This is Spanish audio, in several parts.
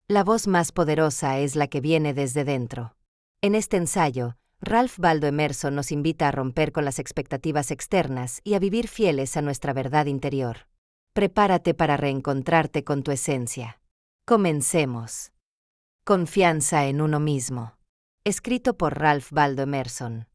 La voz más poderosa es la que viene desde dentro. En este ensayo, Ralph Waldo Emerson nos invita a romper con las expectativas externas y a vivir fieles a nuestra verdad interior. Prepárate para reencontrarte con tu esencia. Comencemos. Confianza en uno mismo. Escrito por Ralph Waldo Emerson.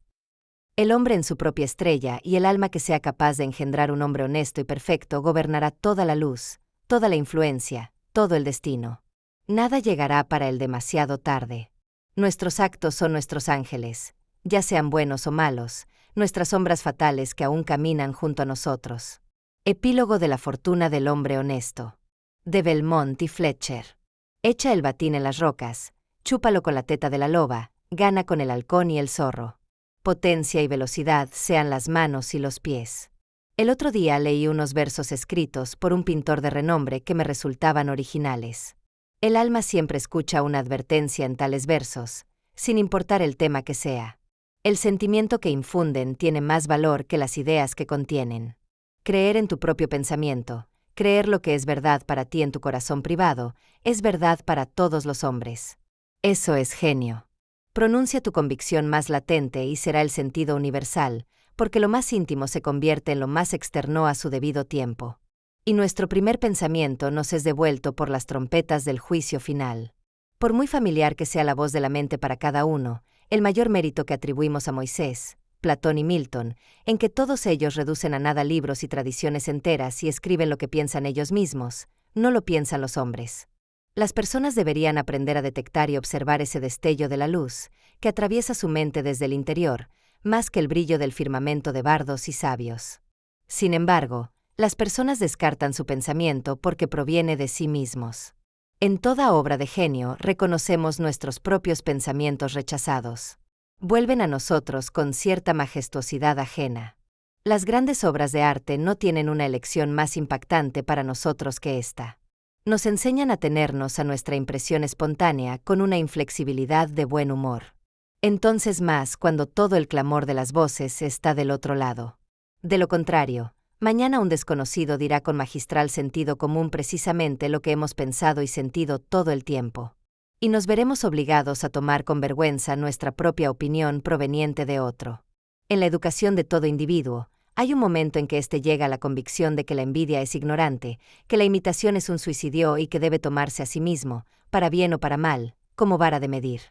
El hombre en su propia estrella y el alma que sea capaz de engendrar un hombre honesto y perfecto gobernará toda la luz, toda la influencia, todo el destino. Nada llegará para él demasiado tarde. Nuestros actos son nuestros ángeles, ya sean buenos o malos, nuestras sombras fatales que aún caminan junto a nosotros. Epílogo de la fortuna del hombre honesto. De Belmont y Fletcher. Echa el batín en las rocas, chúpalo con la teta de la loba, gana con el halcón y el zorro. Potencia y velocidad sean las manos y los pies. El otro día leí unos versos escritos por un pintor de renombre que me resultaban originales. El alma siempre escucha una advertencia en tales versos, sin importar el tema que sea. El sentimiento que infunden tiene más valor que las ideas que contienen. Creer en tu propio pensamiento, creer lo que es verdad para ti en tu corazón privado, es verdad para todos los hombres. Eso es genio. Pronuncia tu convicción más latente y será el sentido universal, porque lo más íntimo se convierte en lo más externo a su debido tiempo. Y nuestro primer pensamiento nos es devuelto por las trompetas del juicio final. Por muy familiar que sea la voz de la mente para cada uno, el mayor mérito que atribuimos a Moisés, Platón y Milton, en que todos ellos reducen a nada libros y tradiciones enteras y escriben lo que piensan ellos mismos, no lo piensan los hombres. Las personas deberían aprender a detectar y observar ese destello de la luz, que atraviesa su mente desde el interior, más que el brillo del firmamento de bardos y sabios. Sin embargo, las personas descartan su pensamiento porque proviene de sí mismos. En toda obra de genio reconocemos nuestros propios pensamientos rechazados. Vuelven a nosotros con cierta majestuosidad ajena. Las grandes obras de arte no tienen una elección más impactante para nosotros que esta. Nos enseñan a tenernos a nuestra impresión espontánea con una inflexibilidad de buen humor. Entonces más cuando todo el clamor de las voces está del otro lado. De lo contrario, mañana un desconocido dirá con magistral sentido común precisamente lo que hemos pensado y sentido todo el tiempo. Y nos veremos obligados a tomar con vergüenza nuestra propia opinión proveniente de otro. En la educación de todo individuo, hay un momento en que éste llega a la convicción de que la envidia es ignorante, que la imitación es un suicidio y que debe tomarse a sí mismo, para bien o para mal, como vara de medir.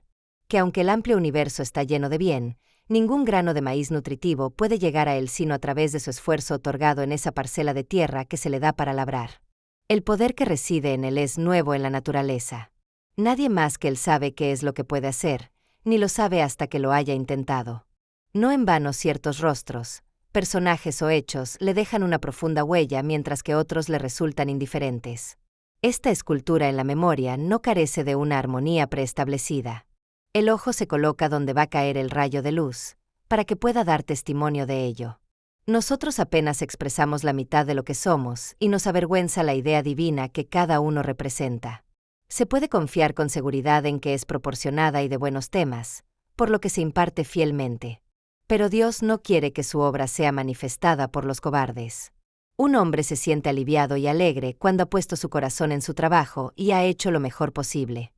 Que aunque el amplio universo está lleno de bien, ningún grano de maíz nutritivo puede llegar a él sino a través de su esfuerzo otorgado en esa parcela de tierra que se le da para labrar. El poder que reside en él es nuevo en la naturaleza. Nadie más que él sabe qué es lo que puede hacer, ni lo sabe hasta que lo haya intentado. No en vano ciertos rostros, personajes o hechos le dejan una profunda huella mientras que otros le resultan indiferentes. Esta escultura en la memoria no carece de una armonía preestablecida. El ojo se coloca donde va a caer el rayo de luz, para que pueda dar testimonio de ello. Nosotros apenas expresamos la mitad de lo que somos y nos avergüenza la idea divina que cada uno representa. Se puede confiar con seguridad en que es proporcionada y de buenos temas, por lo que se imparte fielmente. Pero Dios no quiere que su obra sea manifestada por los cobardes. Un hombre se siente aliviado y alegre cuando ha puesto su corazón en su trabajo y ha hecho lo mejor posible.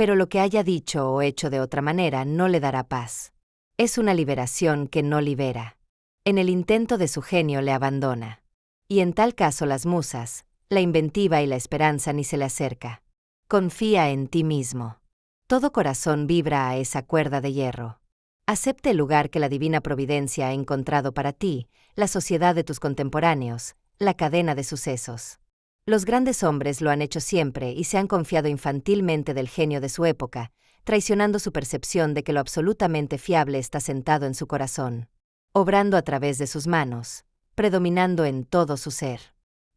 Pero lo que haya dicho o hecho de otra manera no le dará paz. Es una liberación que no libera. En el intento de su genio le abandona. Y en tal caso las musas, la inventiva y la esperanza ni se le acerca. Confía en ti mismo. Todo corazón vibra a esa cuerda de hierro. Acepte el lugar que la divina providencia ha encontrado para ti, la sociedad de tus contemporáneos, la cadena de sucesos. Los grandes hombres lo han hecho siempre y se han confiado infantilmente del genio de su época, traicionando su percepción de que lo absolutamente fiable está sentado en su corazón, obrando a través de sus manos, predominando en todo su ser.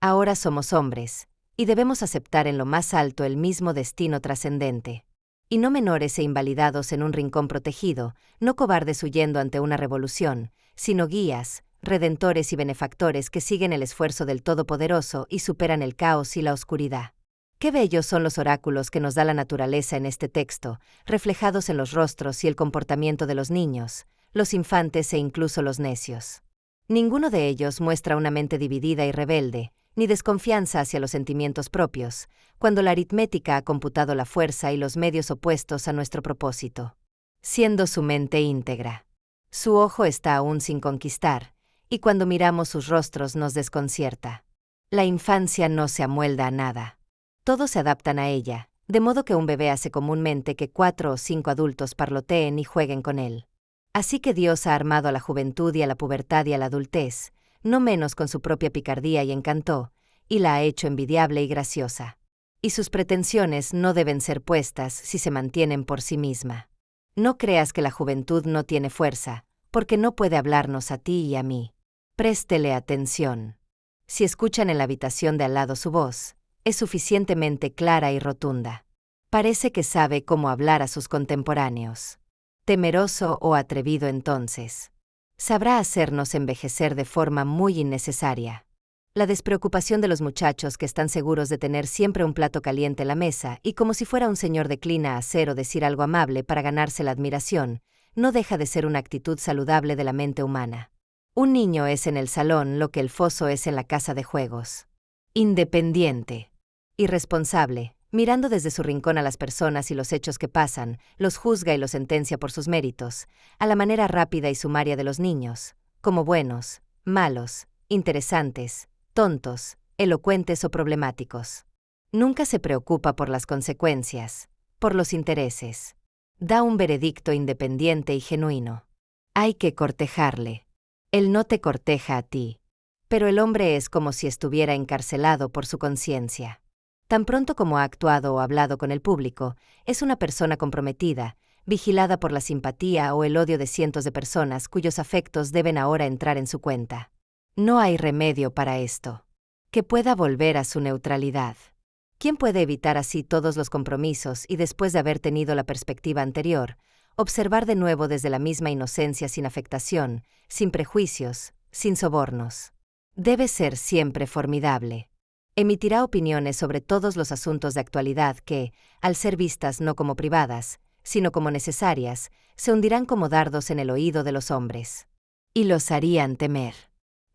Ahora somos hombres, y debemos aceptar en lo más alto el mismo destino trascendente. Y no menores e invalidados en un rincón protegido, no cobardes huyendo ante una revolución, sino guías, redentores y benefactores que siguen el esfuerzo del Todopoderoso y superan el caos y la oscuridad. Qué bellos son los oráculos que nos da la naturaleza en este texto, reflejados en los rostros y el comportamiento de los niños, los infantes e incluso los necios. Ninguno de ellos muestra una mente dividida y rebelde, ni desconfianza hacia los sentimientos propios, cuando la aritmética ha computado la fuerza y los medios opuestos a nuestro propósito. Siendo su mente íntegra. Su ojo está aún sin conquistar, y cuando miramos sus rostros nos desconcierta. La infancia no se amolda a nada. Todos se adaptan a ella, de modo que un bebé hace comúnmente que 4 o 5 adultos parloteen y jueguen con él. Así que Dios ha armado a la juventud y a la pubertad y a la adultez, no menos con su propia picardía y encanto, y la ha hecho envidiable y graciosa. Y sus pretensiones no deben ser puestas si se mantienen por sí misma. No creas que la juventud no tiene fuerza, porque no puede hablarnos a ti y a mí. Préstele atención. Si escuchan en la habitación de al lado su voz, es suficientemente clara y rotunda. Parece que sabe cómo hablar a sus contemporáneos. Temeroso o atrevido entonces. Sabrá hacernos envejecer de forma muy innecesaria. La despreocupación de los muchachos que están seguros de tener siempre un plato caliente en la mesa y como si fuera un señor declina a hacer o decir algo amable para ganarse la admiración, no deja de ser una actitud saludable de la mente humana. Un niño es en el salón lo que el foso es en la casa de juegos. Independiente. Irresponsable, mirando desde su rincón a las personas y los hechos que pasan, los juzga y los sentencia por sus méritos, a la manera rápida y sumaria de los niños, como buenos, malos, interesantes, tontos, elocuentes o problemáticos. Nunca se preocupa por las consecuencias, por los intereses. Da un veredicto independiente y genuino. Hay que cortejarle. Él no te corteja a ti. Pero el hombre es como si estuviera encarcelado por su conciencia. Tan pronto como ha actuado o hablado con el público, es una persona comprometida, vigilada por la simpatía o el odio de cientos de personas cuyos afectos deben ahora entrar en su cuenta. No hay remedio para esto. Que pueda volver a su neutralidad. ¿Quién puede evitar así todos los compromisos y después de haber tenido la perspectiva anterior, observar de nuevo desde la misma inocencia sin afectación, sin prejuicios, sin sobornos? Debe ser siempre formidable. Emitirá opiniones sobre todos los asuntos de actualidad que, al ser vistas no como privadas, sino como necesarias, se hundirán como dardos en el oído de los hombres. Y los harían temer.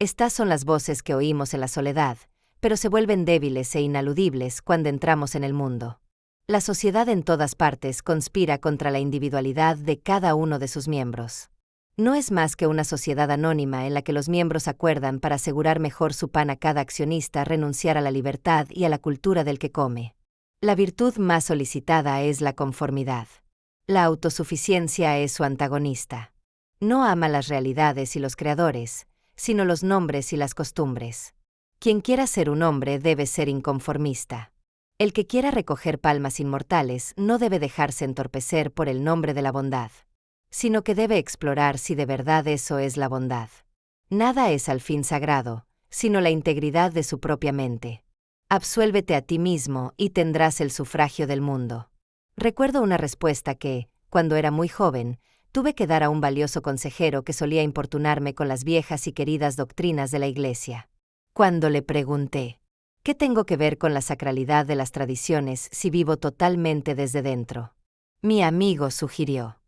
Estas son las voces que oímos en la soledad, pero se vuelven débiles e inaludibles cuando entramos en el mundo. La sociedad en todas partes conspira contra la individualidad de cada uno de sus miembros. No es más que una sociedad anónima en la que los miembros acuerdan para asegurar mejor su pan a cada accionista renunciar a la libertad y a la cultura del que come. La virtud más solicitada es la conformidad. La autosuficiencia es su antagonista. No ama las realidades y los creadores, sino los nombres y las costumbres. Quien quiera ser un hombre debe ser inconformista. El que quiera recoger palmas inmortales no debe dejarse entorpecer por el nombre de la bondad, sino que debe explorar si de verdad eso es la bondad. Nada es al fin sagrado, sino la integridad de su propia mente. Absuélvete a ti mismo y tendrás el sufragio del mundo. Recuerdo una respuesta que, cuando era muy joven, tuve que dar a un valioso consejero que solía importunarme con las viejas y queridas doctrinas de la Iglesia. Cuando le pregunté, ¿qué tengo que ver con la sacralidad de las tradiciones si vivo totalmente desde dentro? Mi amigo sugirió.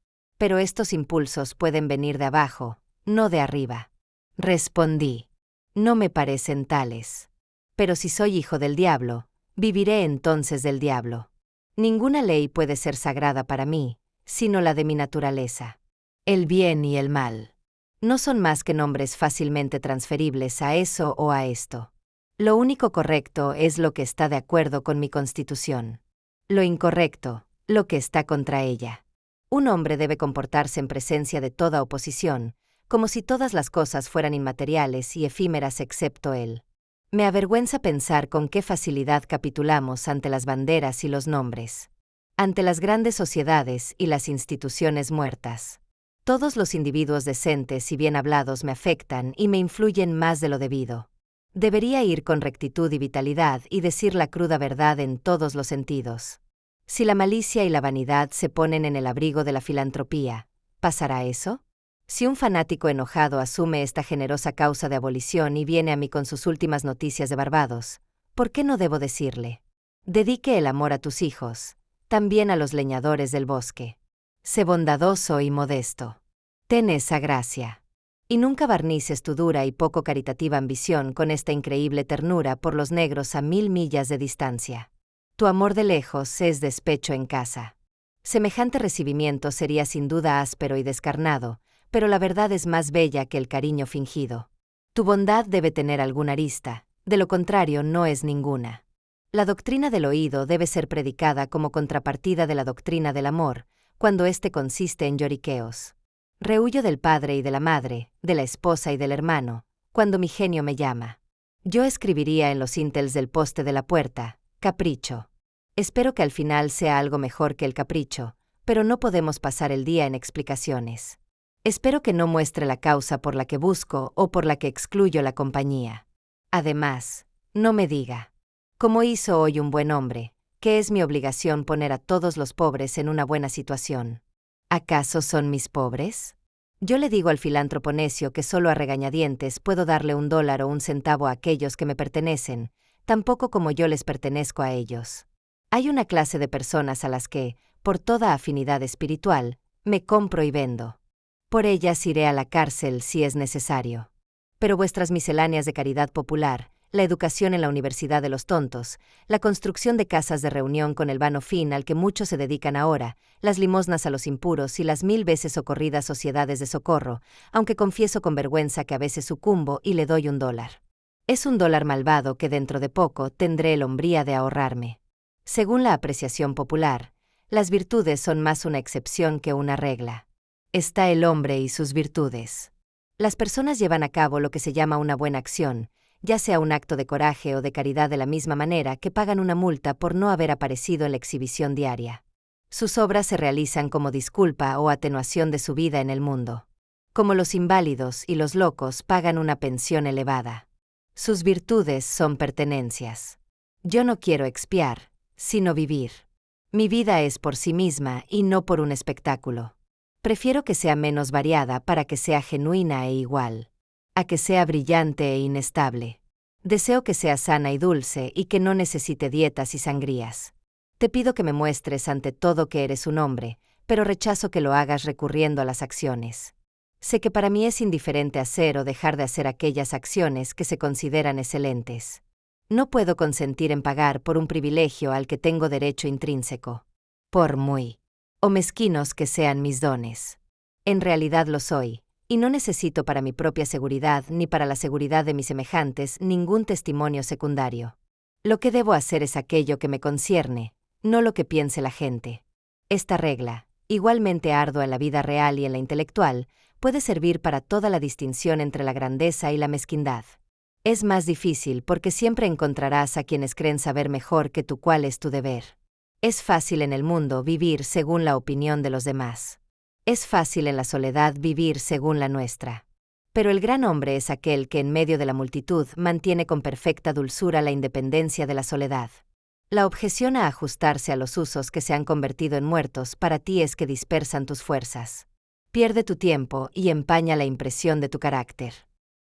Pero estos impulsos pueden venir de abajo, no de arriba. Respondí. No me parecen tales. Pero si soy hijo del diablo, viviré entonces del diablo. Ninguna ley puede ser sagrada para mí, sino la de mi naturaleza. El bien y el mal. No son más que nombres fácilmente transferibles a eso o a esto. Lo único correcto es lo que está de acuerdo con mi constitución. Lo incorrecto, lo que está contra ella. Un hombre debe comportarse en presencia de toda oposición, como si todas las cosas fueran inmateriales y efímeras excepto él. Me avergüenza pensar con qué facilidad capitulamos ante las banderas y los nombres, ante las grandes sociedades y las instituciones muertas. Todos los individuos decentes y bien hablados me afectan y me influyen más de lo debido. Debería ir con rectitud y vitalidad y decir la cruda verdad en todos los sentidos. Si la malicia y la vanidad se ponen en el abrigo de la filantropía, ¿pasará eso? Si un fanático enojado asume esta generosa causa de abolición y viene a mí con sus últimas noticias de Barbados, ¿por qué no debo decirle? Dedique el amor a tus hijos, también a los leñadores del bosque. Sé bondadoso y modesto. Ten esa gracia. Y nunca barnices tu dura y poco caritativa ambición con esta increíble ternura por los negros a 1000 millas de distancia. Tu amor de lejos es despecho en casa. Semejante recibimiento sería sin duda áspero y descarnado, pero la verdad es más bella que el cariño fingido. Tu bondad debe tener alguna arista, de lo contrario no es ninguna. La doctrina del oído debe ser predicada como contrapartida de la doctrina del amor, cuando éste consiste en lloriqueos. Rehuyo del padre y de la madre, de la esposa y del hermano, cuando mi genio me llama. Yo escribiría en los intels del poste de la puerta, capricho. Espero que al final sea algo mejor que el capricho, pero no podemos pasar el día en explicaciones. Espero que no muestre la causa por la que busco o por la que excluyo la compañía. Además, no me diga, como hizo hoy un buen hombre, que es mi obligación poner a todos los pobres en una buena situación. ¿Acaso son mis pobres? Yo le digo al filántropo necio que solo a regañadientes puedo darle $1 o 1 centavo a aquellos que me pertenecen, tampoco como yo les pertenezco a ellos. Hay una clase de personas a las que, por toda afinidad espiritual, me compro y vendo. Por ellas iré a la cárcel si es necesario. Pero vuestras misceláneas de caridad popular, la educación en la Universidad de los Tontos, la construcción de casas de reunión con el vano fin al que muchos se dedican ahora, las limosnas a los impuros y las 1000 veces socorridas sociedades de socorro, aunque confieso con vergüenza que a veces sucumbo y le doy $1. Es $1 malvado que dentro de poco tendré el hombría de ahorrarme. Según la apreciación popular, las virtudes son más una excepción que una regla. Está el hombre y sus virtudes. Las personas llevan a cabo lo que se llama una buena acción, ya sea un acto de coraje o de caridad de la misma manera que pagan una multa por no haber aparecido en la exhibición diaria. Sus obras se realizan como disculpa o atenuación de su vida en el mundo. Como los inválidos y los locos pagan una pensión elevada. Sus virtudes son pertenencias. Yo no quiero expiar, sino vivir. Mi vida es por sí misma y no por un espectáculo. Prefiero que sea menos variada para que sea genuina e igual, a que sea brillante e inestable. Deseo que sea sana y dulce y que no necesite dietas y sangrías. Te pido que me muestres ante todo que eres un hombre, pero rechazo que lo hagas recurriendo a las acciones. Sé que para mí es indiferente hacer o dejar de hacer aquellas acciones que se consideran excelentes. No puedo consentir en pagar por un privilegio al que tengo derecho intrínseco. Por muy o mezquinos que sean mis dones. En realidad lo soy, y no necesito para mi propia seguridad ni para la seguridad de mis semejantes ningún testimonio secundario. Lo que debo hacer es aquello que me concierne, no lo que piense la gente. Esta regla, igualmente ardua en la vida real y en la intelectual, puede servir para toda la distinción entre la grandeza y la mezquindad. Es más difícil porque siempre encontrarás a quienes creen saber mejor que tú cuál es tu deber. Es fácil en el mundo vivir según la opinión de los demás. Es fácil en la soledad vivir según la nuestra. Pero el gran hombre es aquel que en medio de la multitud mantiene con perfecta dulzura la independencia de la soledad. La objeción a ajustarse a los usos que se han convertido en muertos para ti es que dispersan tus fuerzas. Pierde tu tiempo y empaña la impresión de tu carácter.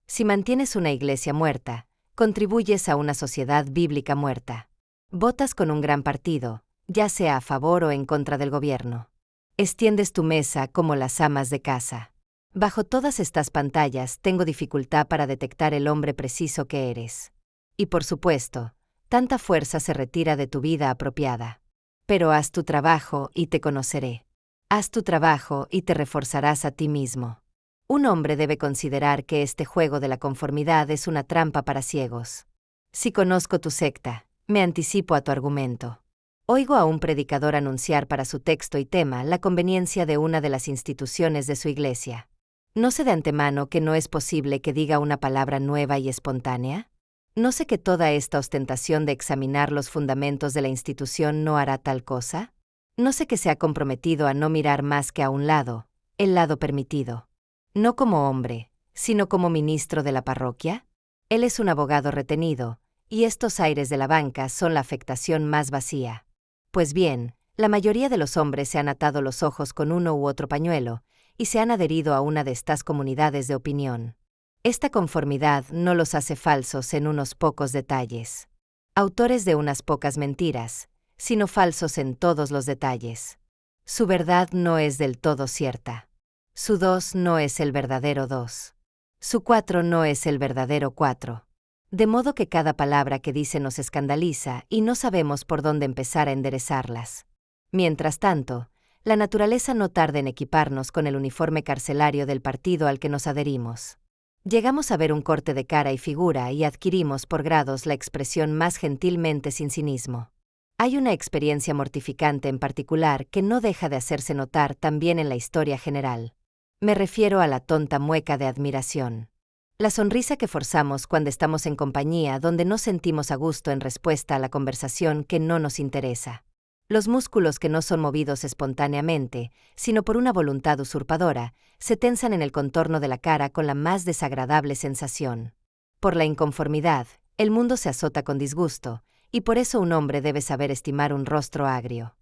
Si mantienes una iglesia muerta, contribuyes a una sociedad bíblica muerta. Votas con un gran partido, ya sea a favor o en contra del gobierno. Extiendes tu mesa como las amas de casa. Bajo todas estas pantallas tengo dificultad para detectar el hombre preciso que eres. Y por supuesto, tanta fuerza se retira de tu vida apropiada. Pero haz tu trabajo y te conoceré. Haz tu trabajo y te reforzarás a ti mismo. Un hombre debe considerar que este juego de la conformidad es una trampa para ciegos. Si conozco tu secta, me anticipo a tu argumento. Oigo a un predicador anunciar para su texto y tema la conveniencia de una de las instituciones de su iglesia. ¿No sé de antemano que no es posible que diga una palabra nueva y espontánea? ¿No sé que toda esta ostentación de examinar los fundamentos de la institución no hará tal cosa? ¿No sé que se ha comprometido a no mirar más que a un lado, el lado permitido? No como hombre, sino como ministro de la parroquia. Él es un abogado retenido, y estos aires de la banca son la afectación más vacía. Pues bien, la mayoría de los hombres se han atado los ojos con uno u otro pañuelo, y se han adherido a una de estas comunidades de opinión. Esta conformidad no los hace falsos en unos pocos detalles. Autores de unas pocas mentiras, sino falsos en todos los detalles. Su verdad no es del todo cierta. Su dos no es el verdadero dos. Su 4 no es el verdadero 4. De modo que cada palabra que dice nos escandaliza y no sabemos por dónde empezar a enderezarlas. Mientras tanto, la naturaleza no tarda en equiparnos con el uniforme carcelario del partido al que nos adherimos. Llegamos a ver un corte de cara y figura y adquirimos por grados la expresión más gentilmente sin cinismo. Hay una experiencia mortificante en particular que no deja de hacerse notar también en la historia general. Me refiero a la tonta mueca de admiración. La sonrisa que forzamos cuando estamos en compañía donde no sentimos a gusto en respuesta a la conversación que no nos interesa. Los músculos que no son movidos espontáneamente, sino por una voluntad usurpadora, se tensan en el contorno de la cara con la más desagradable sensación. Por la inconformidad, el mundo se azota con disgusto, y por eso un hombre debe saber estimar un rostro agrio.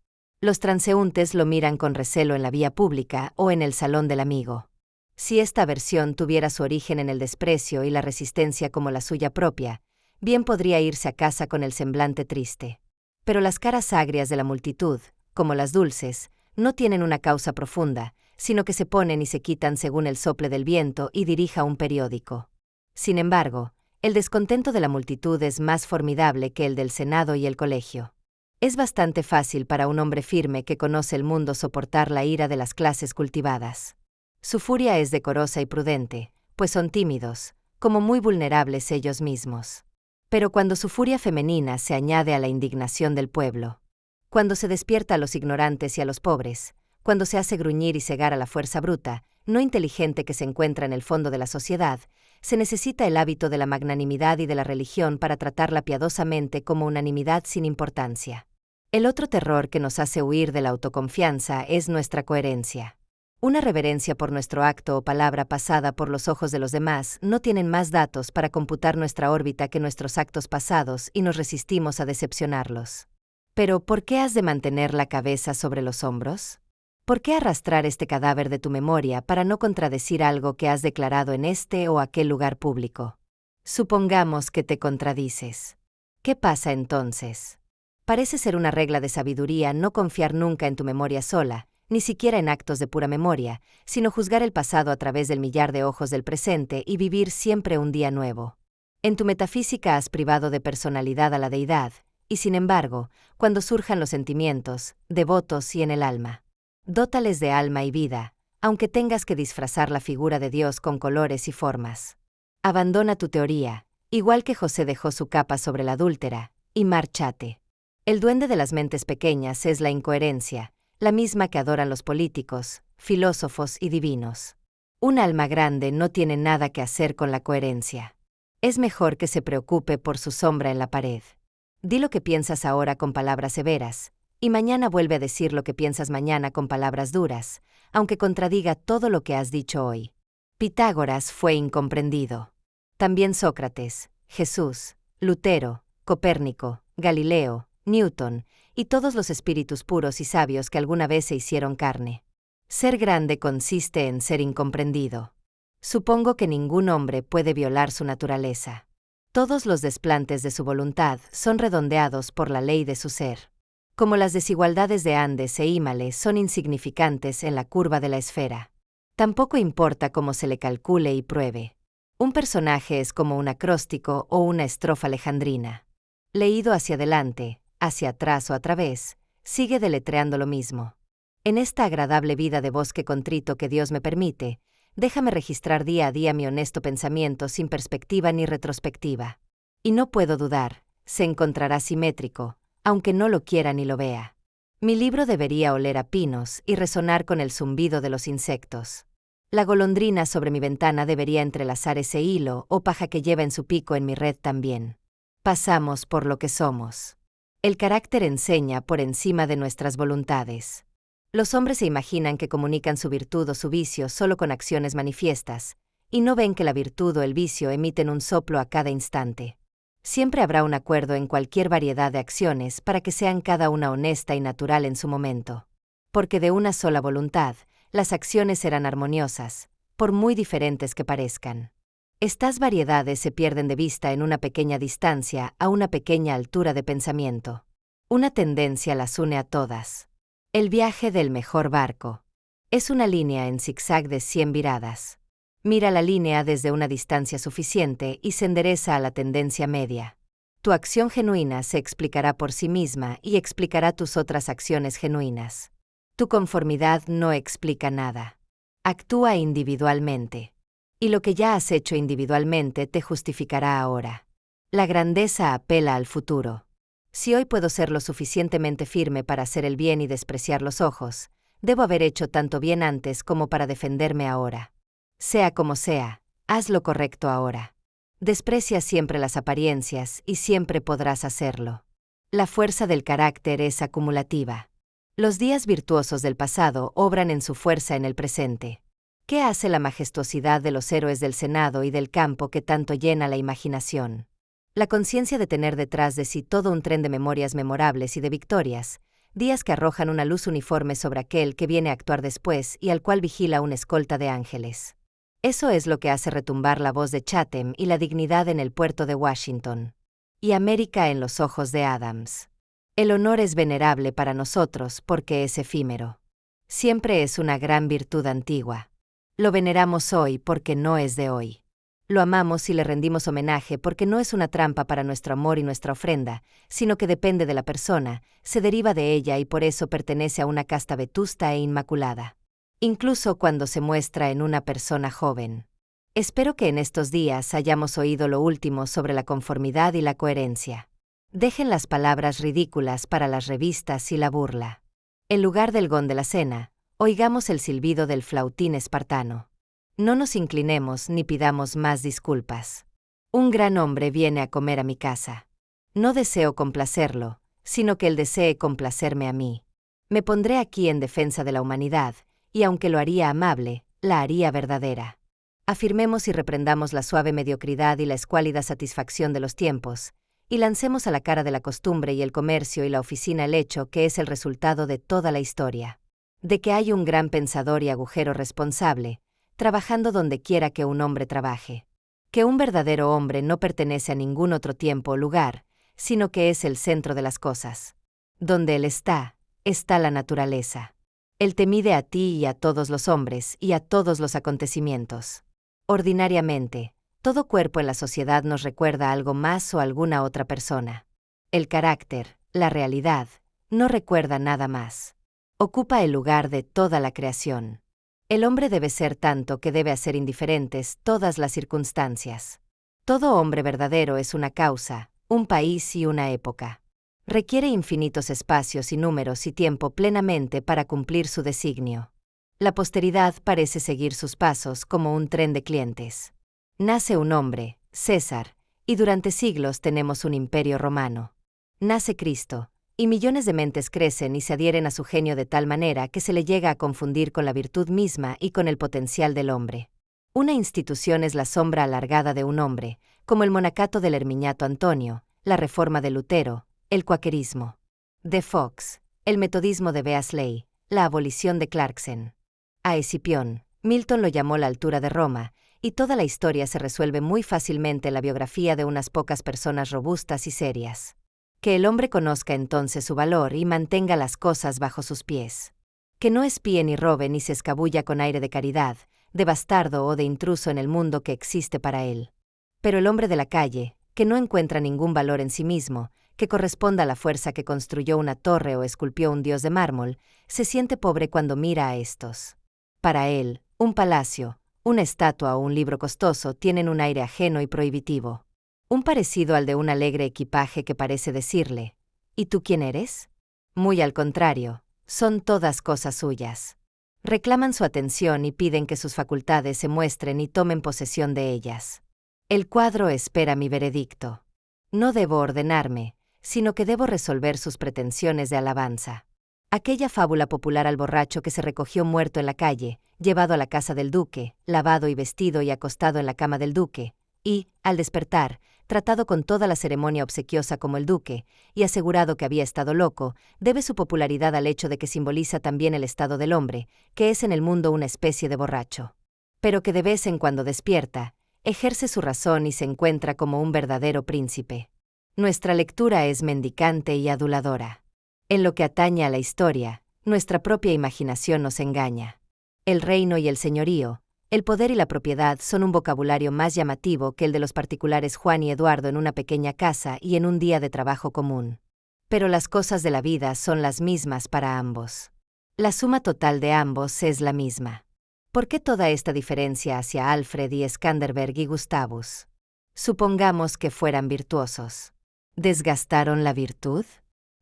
Los transeúntes lo miran con recelo en la vía pública o en el salón del amigo. Si esta aversión tuviera su origen en el desprecio y la resistencia como la suya propia, bien podría irse a casa con el semblante triste. Pero las caras agrias de la multitud, como las dulces, no tienen una causa profunda, sino que se ponen y se quitan según el sople del viento y dirija un periódico. Sin embargo, el descontento de la multitud es más formidable que el del Senado y el colegio. Es bastante fácil para un hombre firme que conoce el mundo soportar la ira de las clases cultivadas. Su furia es decorosa y prudente, pues son tímidos, como muy vulnerables ellos mismos. Pero cuando su furia femenina se añade a la indignación del pueblo, cuando se despierta a los ignorantes y a los pobres, cuando se hace gruñir y cegar a la fuerza bruta, no inteligente que se encuentra en el fondo de la sociedad, se necesita el hábito de la magnanimidad y de la religión para tratarla piadosamente como unanimidad sin importancia. El otro terror que nos hace huir de la autoconfianza es nuestra coherencia. Una reverencia por nuestro acto o palabra pasada por los ojos de los demás no tienen más datos para computar nuestra órbita que nuestros actos pasados y nos resistimos a decepcionarlos. Pero, ¿por qué has de mantener la cabeza sobre los hombros? ¿Por qué arrastrar este cadáver de tu memoria para no contradecir algo que has declarado en este o aquel lugar público? Supongamos que te contradices. ¿Qué pasa entonces? Parece ser una regla de sabiduría no confiar nunca en tu memoria sola, ni siquiera en actos de pura memoria, sino juzgar el pasado a través del millar de ojos del presente y vivir siempre un día nuevo. En tu metafísica has privado de personalidad a la deidad, y sin embargo, cuando surjan los sentimientos, devotos y en el alma, dótales de alma y vida, aunque tengas que disfrazar la figura de Dios con colores y formas. Abandona tu teoría, igual que José dejó su capa sobre la adúltera, y márchate. El duende de las mentes pequeñas es la incoherencia, la misma que adoran los políticos, filósofos y divinos. Un alma grande no tiene nada que hacer con la coherencia. Es mejor que se preocupe por su sombra en la pared. Di lo que piensas ahora con palabras severas, y mañana vuelve a decir lo que piensas mañana con palabras duras, aunque contradiga todo lo que has dicho hoy. Pitágoras fue incomprendido. También Sócrates, Jesús, Lutero, Copérnico, Galileo, Newton, y todos los espíritus puros y sabios que alguna vez se hicieron carne. Ser grande consiste en ser incomprendido. Supongo que ningún hombre puede violar su naturaleza. Todos los desplantes de su voluntad son redondeados por la ley de su ser. Como las desigualdades de Andes e Hímales son insignificantes en la curva de la esfera. Tampoco importa cómo se le calcule y pruebe. Un personaje es como un acróstico o una estrofa alejandrina. Leído hacia adelante, hacia atrás o a través, sigue deletreando lo mismo. En esta agradable vida de bosque contrito que Dios me permite, déjame registrar día a día mi honesto pensamiento sin perspectiva ni retrospectiva. Y no puedo dudar, se encontrará simétrico, aunque no lo quiera ni lo vea. Mi libro debería oler a pinos y resonar con el zumbido de los insectos. La golondrina sobre mi ventana debería entrelazar ese hilo o paja que lleva en su pico en mi red también. Pasamos por lo que somos. El carácter enseña por encima de nuestras voluntades. Los hombres se imaginan que comunican su virtud o su vicio solo con acciones manifiestas, y no ven que la virtud o el vicio emiten un soplo a cada instante. Siempre habrá un acuerdo en cualquier variedad de acciones para que sean cada una honesta y natural en su momento. Porque de una sola voluntad, las acciones serán armoniosas, por muy diferentes que parezcan. Estas variedades se pierden de vista en una pequeña distancia a una pequeña altura de pensamiento. Una tendencia las une a todas. El viaje del mejor barco. Es una línea en zigzag de 100 viradas. Mira la línea desde una distancia suficiente y se endereza a la tendencia media. Tu acción genuina se explicará por sí misma y explicará tus otras acciones genuinas. Tu conformidad no explica nada. Actúa individualmente. Y lo que ya has hecho individualmente te justificará ahora. La grandeza apela al futuro. Si hoy puedo ser lo suficientemente firme para hacer el bien y despreciar los ojos, debo haber hecho tanto bien antes como para defenderme ahora. Sea como sea, haz lo correcto ahora. Desprecia siempre las apariencias y siempre podrás hacerlo. La fuerza del carácter es acumulativa. Los días virtuosos del pasado obran en su fuerza en el presente. ¿Qué hace la majestuosidad de los héroes del Senado y del campo que tanto llena la imaginación? La conciencia de tener detrás de sí todo un tren de memorias memorables y de victorias, días que arrojan una luz uniforme sobre aquel que viene a actuar después y al cual vigila una escolta de ángeles. Eso es lo que hace retumbar la voz de Chatham y la dignidad en el puerto de Washington. Y América en los ojos de Adams. El honor es venerable para nosotros porque es efímero. Siempre es una gran virtud antigua. Lo veneramos hoy porque no es de hoy. Lo amamos y le rendimos homenaje porque no es una trampa para nuestro amor y nuestra ofrenda, sino que depende de la persona, se deriva de ella y por eso pertenece a una casta vetusta e inmaculada. Incluso cuando se muestra en una persona joven. Espero que en estos días hayamos oído lo último sobre la conformidad y la coherencia. Dejen las palabras ridículas para las revistas y la burla. En lugar del gong de la cena, oigamos el silbido del flautín espartano. No nos inclinemos ni pidamos más disculpas. Un gran hombre viene a comer a mi casa. No deseo complacerlo, sino que él desee complacerme a mí. Me pondré aquí en defensa de la humanidad, y aunque lo haría amable, la haría verdadera. Afirmemos y reprendamos la suave mediocridad y la escuálida satisfacción de los tiempos, y lancemos a la cara de la costumbre y el comercio y la oficina el hecho que es el resultado de toda la historia. De que hay un gran pensador y agujero responsable, trabajando donde quiera que un hombre trabaje. Que un verdadero hombre no pertenece a ningún otro tiempo o lugar, sino que es el centro de las cosas. Donde él está, está la naturaleza. Él te mide a ti y a todos los hombres y a todos los acontecimientos. Ordinariamente, todo cuerpo en la sociedad nos recuerda algo más o alguna otra persona. El carácter, la realidad, no recuerda nada más. Ocupa el lugar de toda la creación. El hombre debe ser tanto que debe hacer indiferentes todas las circunstancias. Todo hombre verdadero es una causa, un país y una época. Requiere infinitos espacios y números y tiempo plenamente para cumplir su designio. La posteridad parece seguir sus pasos como un tren de clientes. Nace un hombre, César, y durante siglos tenemos un imperio romano. Nace Cristo, y millones de mentes crecen y se adhieren a su genio de tal manera que se le llega a confundir con la virtud misma y con el potencial del hombre. Una institución es la sombra alargada de un hombre, como el monacato del Herminiato Antonio, la reforma de Lutero, el cuaquerismo de Fox, el metodismo de Beasley, la abolición de Clarkson. A Escipión, Milton lo llamó la altura de Roma, y toda la historia se resuelve muy fácilmente en la biografía de unas pocas personas robustas y serias. Que el hombre conozca entonces su valor y mantenga las cosas bajo sus pies. Que no espíe ni robe ni se escabulla con aire de caridad, de bastardo o de intruso en el mundo que existe para él. Pero el hombre de la calle, que no encuentra ningún valor en sí mismo, que corresponda a la fuerza que construyó una torre o esculpió un dios de mármol, se siente pobre cuando mira a estos. Para él, un palacio, una estatua o un libro costoso tienen un aire ajeno y prohibitivo. Un parecido al de un alegre equipaje que parece decirle, ¿y tú quién eres? Muy al contrario, son todas cosas suyas. Reclaman su atención y piden que sus facultades se muestren y tomen posesión de ellas. El cuadro espera mi veredicto. No debo ordenarme, sino que debo resolver sus pretensiones de alabanza. Aquella fábula popular al borracho que se recogió muerto en la calle, llevado a la casa del duque, lavado y vestido y acostado en la cama del duque, y, al despertar, tratado con toda la ceremonia obsequiosa como el duque, y asegurado que había estado loco, debe su popularidad al hecho de que simboliza también el estado del hombre, que es en el mundo una especie de borracho. Pero que de vez en cuando despierta, ejerce su razón y se encuentra como un verdadero príncipe. Nuestra lectura es mendicante y aduladora. En lo que atañe a la historia, nuestra propia imaginación nos engaña. El reino y el señorío, El poder y la propiedad son un vocabulario más llamativo que el de los particulares Juan y Eduardo en una pequeña casa y en un día de trabajo común. Pero las cosas de la vida son las mismas para ambos. La suma total de ambos es la misma. ¿Por qué toda esta diferencia hacia Alfred y Skanderberg y Gustavus? Supongamos que fueran virtuosos. ¿Desgastaron la virtud?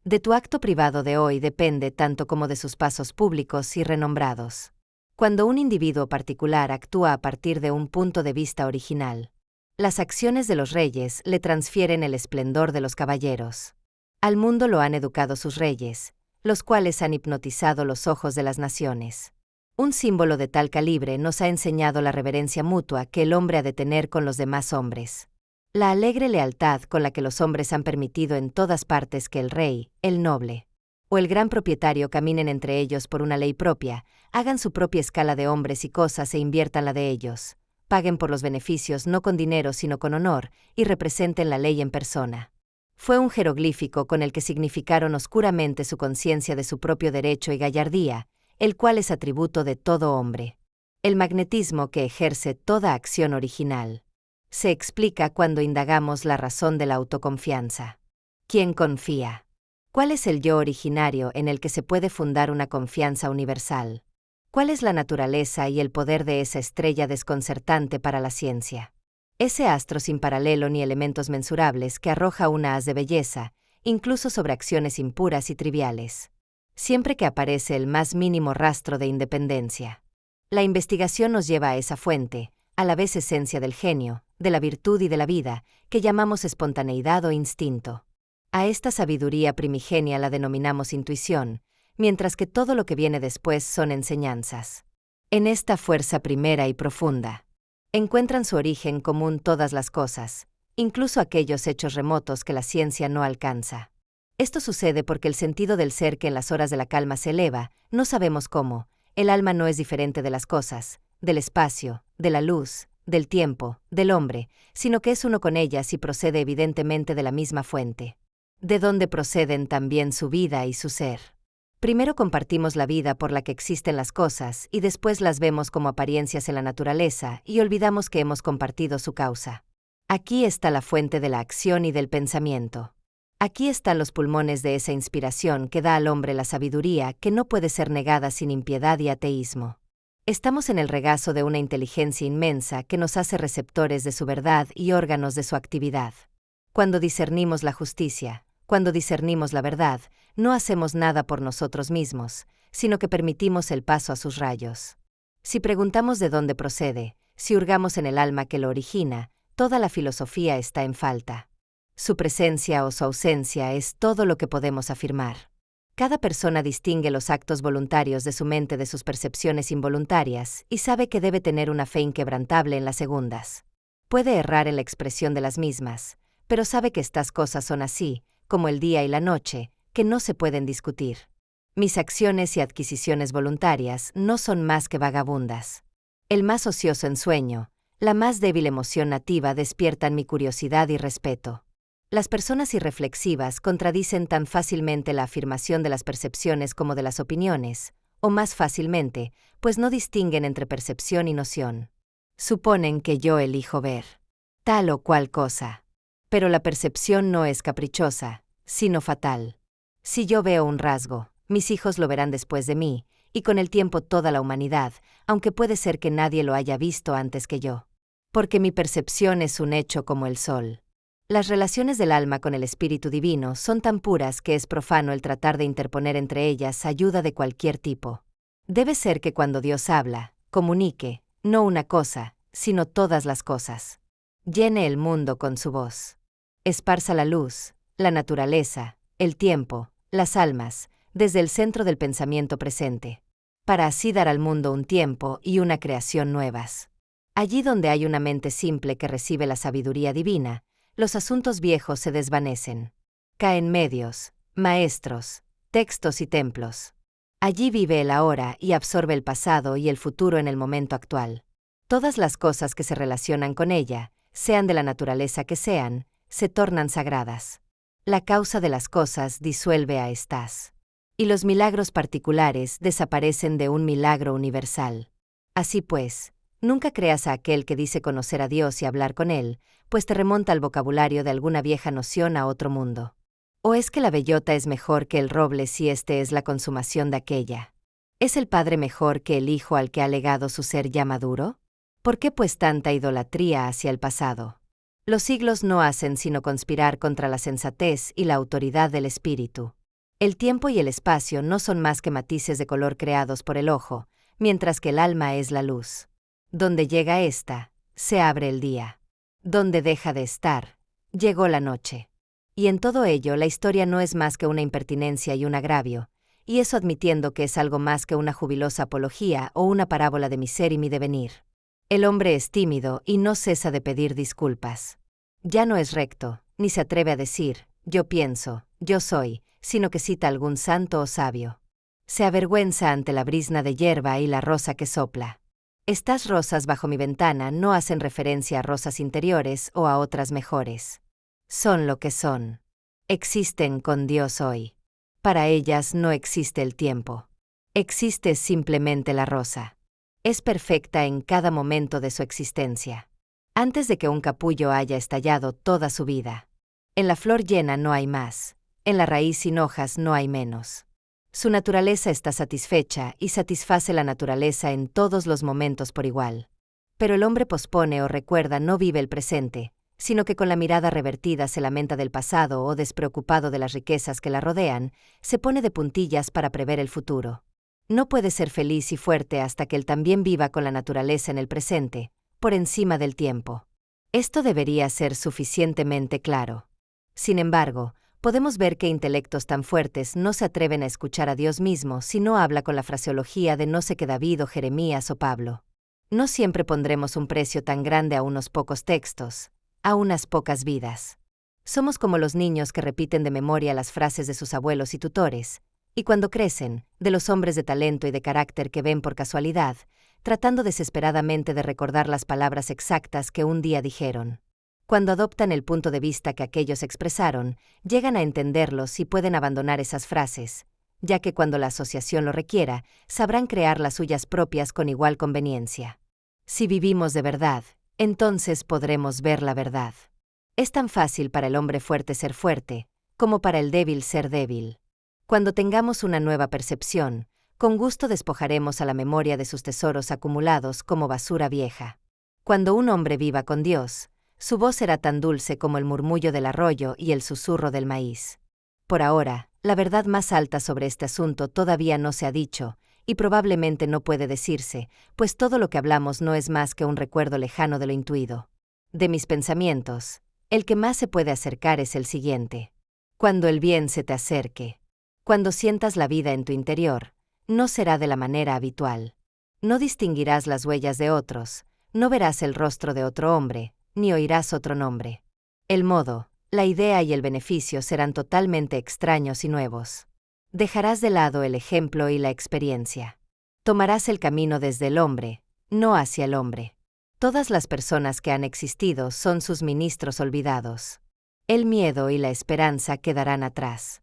De tu acto privado de hoy depende tanto como de sus pasos públicos y renombrados. Cuando un individuo particular actúa a partir de un punto de vista original, las acciones de los reyes le transfieren el esplendor de los caballeros. Al mundo lo han educado sus reyes, los cuales han hipnotizado los ojos de las naciones. Un símbolo de tal calibre nos ha enseñado la reverencia mutua que el hombre ha de tener con los demás hombres. La alegre lealtad con la que los hombres han permitido en todas partes que el rey, el noble, o el gran propietario caminen entre ellos por una ley propia, hagan su propia escala de hombres y cosas e inviertan la de ellos, paguen por los beneficios no con dinero sino con honor, y representen la ley en persona. Fue un jeroglífico con el que significaron oscuramente su conciencia de su propio derecho y gallardía, el cual es atributo de todo hombre. El magnetismo que ejerce toda acción original se explica cuando indagamos la razón de la autoconfianza. ¿Quién confía? ¿Cuál es el yo originario en el que se puede fundar una confianza universal? ¿Cuál es la naturaleza y el poder de esa estrella desconcertante para la ciencia? Ese astro sin paralelo ni elementos mensurables que arroja una haz de belleza, incluso sobre acciones impuras y triviales. Siempre que aparece el más mínimo rastro de independencia. La investigación nos lleva a esa fuente, a la vez esencia del genio, de la virtud y de la vida, que llamamos espontaneidad o instinto. A esta sabiduría primigenia la denominamos intuición, mientras que todo lo que viene después son enseñanzas. En esta fuerza primera y profunda, encuentran su origen común todas las cosas, incluso aquellos hechos remotos que la ciencia no alcanza. Esto sucede porque el sentido del ser que en las horas de la calma se eleva, no sabemos cómo, el alma no es diferente de las cosas, del espacio, de la luz, del tiempo, del hombre, sino que es uno con ellas y procede evidentemente de la misma fuente. De donde proceden también su vida y su ser. Primero compartimos la vida por la que existen las cosas y después las vemos como apariencias en la naturaleza y olvidamos que hemos compartido su causa. Aquí está la fuente de la acción y del pensamiento. Aquí están los pulmones de esa inspiración que da al hombre la sabiduría que no puede ser negada sin impiedad y ateísmo. Estamos en el regazo de una inteligencia inmensa que nos hace receptores de su verdad y órganos de su actividad. Cuando discernimos la justicia, cuando discernimos la verdad, no hacemos nada por nosotros mismos, sino que permitimos el paso a sus rayos. Si preguntamos de dónde procede, si hurgamos en el alma que lo origina, toda la filosofía está en falta. Su presencia o su ausencia es todo lo que podemos afirmar. Cada persona distingue los actos voluntarios de su mente de sus percepciones involuntarias y sabe que debe tener una fe inquebrantable en las segundas. Puede errar en la expresión de las mismas, pero sabe que estas cosas son así, como el día y la noche, que no se pueden discutir. Mis acciones y adquisiciones voluntarias no son más que vagabundas. El más ocioso ensueño, la más débil emoción nativa despiertan mi curiosidad y respeto. Las personas irreflexivas contradicen tan fácilmente la afirmación de las percepciones como de las opiniones, o más fácilmente, pues no distinguen entre percepción y noción. Suponen que yo elijo ver tal o cual cosa. Pero la percepción no es caprichosa, sino fatal. Si yo veo un rasgo, mis hijos lo verán después de mí, y con el tiempo toda la humanidad, aunque puede ser que nadie lo haya visto antes que yo. Porque mi percepción es un hecho como el sol. Las relaciones del alma con el Espíritu Divino son tan puras que es profano el tratar de interponer entre ellas ayuda de cualquier tipo. Debe ser que cuando Dios habla, comunique, no una cosa, sino todas las cosas. Llene el mundo con su voz. Esparza la luz, la naturaleza, el tiempo, las almas, desde el centro del pensamiento presente, para así dar al mundo un tiempo y una creación nuevas. Allí donde hay una mente simple que recibe la sabiduría divina, los asuntos viejos se desvanecen. Caen medios, maestros, textos y templos. Allí vive el ahora y absorbe el pasado y el futuro en el momento actual. Todas las cosas que se relacionan con ella, sean de la naturaleza que sean, se tornan sagradas. La causa de las cosas disuelve a éstas. Y los milagros particulares desaparecen de un milagro universal. Así pues, Nunca creas a aquel que dice conocer a Dios y hablar con Él, pues te remonta al vocabulario de alguna vieja noción a otro mundo. ¿O es que la bellota es mejor que el roble si este es la consumación de aquella? ¿Es el padre mejor que el hijo al que ha legado su ser ya maduro? ¿Por qué pues tanta idolatría hacia el pasado? Los siglos no hacen sino conspirar contra la sensatez y la autoridad del espíritu. El tiempo y el espacio no son más que matices de color creados por el ojo, mientras que el alma es la luz. Donde llega ésta, se abre el día. Donde deja de estar, llegó la noche. Y en todo ello la historia no es más que una impertinencia y un agravio, y eso admitiendo que es algo más que una jubilosa apología o una parábola de mi ser y mi devenir. El hombre es tímido y no cesa de pedir disculpas. Ya no es recto, ni se atreve a decir, yo pienso, yo soy, sino que cita algún santo o sabio. Se avergüenza ante la brizna de hierba y la rosa que sopla. Estas rosas bajo mi ventana no hacen referencia a rosas interiores o a otras mejores. Son lo que son. Existen con Dios hoy. Para ellas no existe el tiempo. Existe simplemente la rosa. Es perfecta en cada momento de su existencia. Antes de que un capullo haya estallado toda su vida. En la flor llena no hay más. En la raíz sin hojas no hay menos. Su naturaleza está satisfecha y satisface la naturaleza en todos los momentos por igual. Pero el hombre pospone o recuerda no vive el presente, sino que con la mirada revertida se lamenta del pasado o despreocupado de las riquezas que la rodean, se pone de puntillas para prever el futuro. No puede ser feliz y fuerte hasta que él también viva con la naturaleza en el presente, por encima del tiempo. Esto debería ser suficientemente claro. Sin embargo, podemos ver que intelectos tan fuertes no se atreven a escuchar a Dios mismo si no habla con la fraseología de no sé qué David o Jeremías o Pablo. No siempre pondremos un precio tan grande a unos pocos textos, a unas pocas vidas. Somos como los niños que repiten de memoria las frases de sus abuelos y tutores, y cuando crecen, de los hombres de talento y de carácter que ven por casualidad, tratando desesperadamente de recordar las palabras exactas que un día dijeron. Cuando adoptan el punto de vista que aquellos expresaron, llegan a entenderlos y pueden abandonar esas frases, ya que cuando la asociación lo requiera, sabrán crear las suyas propias con igual conveniencia. Si vivimos de verdad, entonces podremos ver la verdad. Es tan fácil para el hombre fuerte ser fuerte, como para el débil ser débil. Cuando tengamos una nueva percepción, con gusto despojaremos a la memoria de sus tesoros acumulados como basura vieja. Cuando un hombre viva con Dios, su voz será tan dulce como el murmullo del arroyo y el susurro del maíz. Por ahora, la verdad más alta sobre este asunto todavía no se ha dicho, y probablemente no puede decirse, pues todo lo que hablamos no es más que un recuerdo lejano de lo intuido. De mis pensamientos, el que más se puede acercar es el siguiente. Cuando el bien se te acerque, cuando sientas la vida en tu interior, no será de la manera habitual. No distinguirás las huellas de otros, no verás el rostro de otro hombre, ni oirás otro nombre. El modo, la idea y el beneficio serán totalmente extraños y nuevos. Dejarás de lado el ejemplo y la experiencia. Tomarás el camino desde el hombre, no hacia el hombre. Todas las personas que han existido son sus ministros olvidados. El miedo y la esperanza quedarán atrás.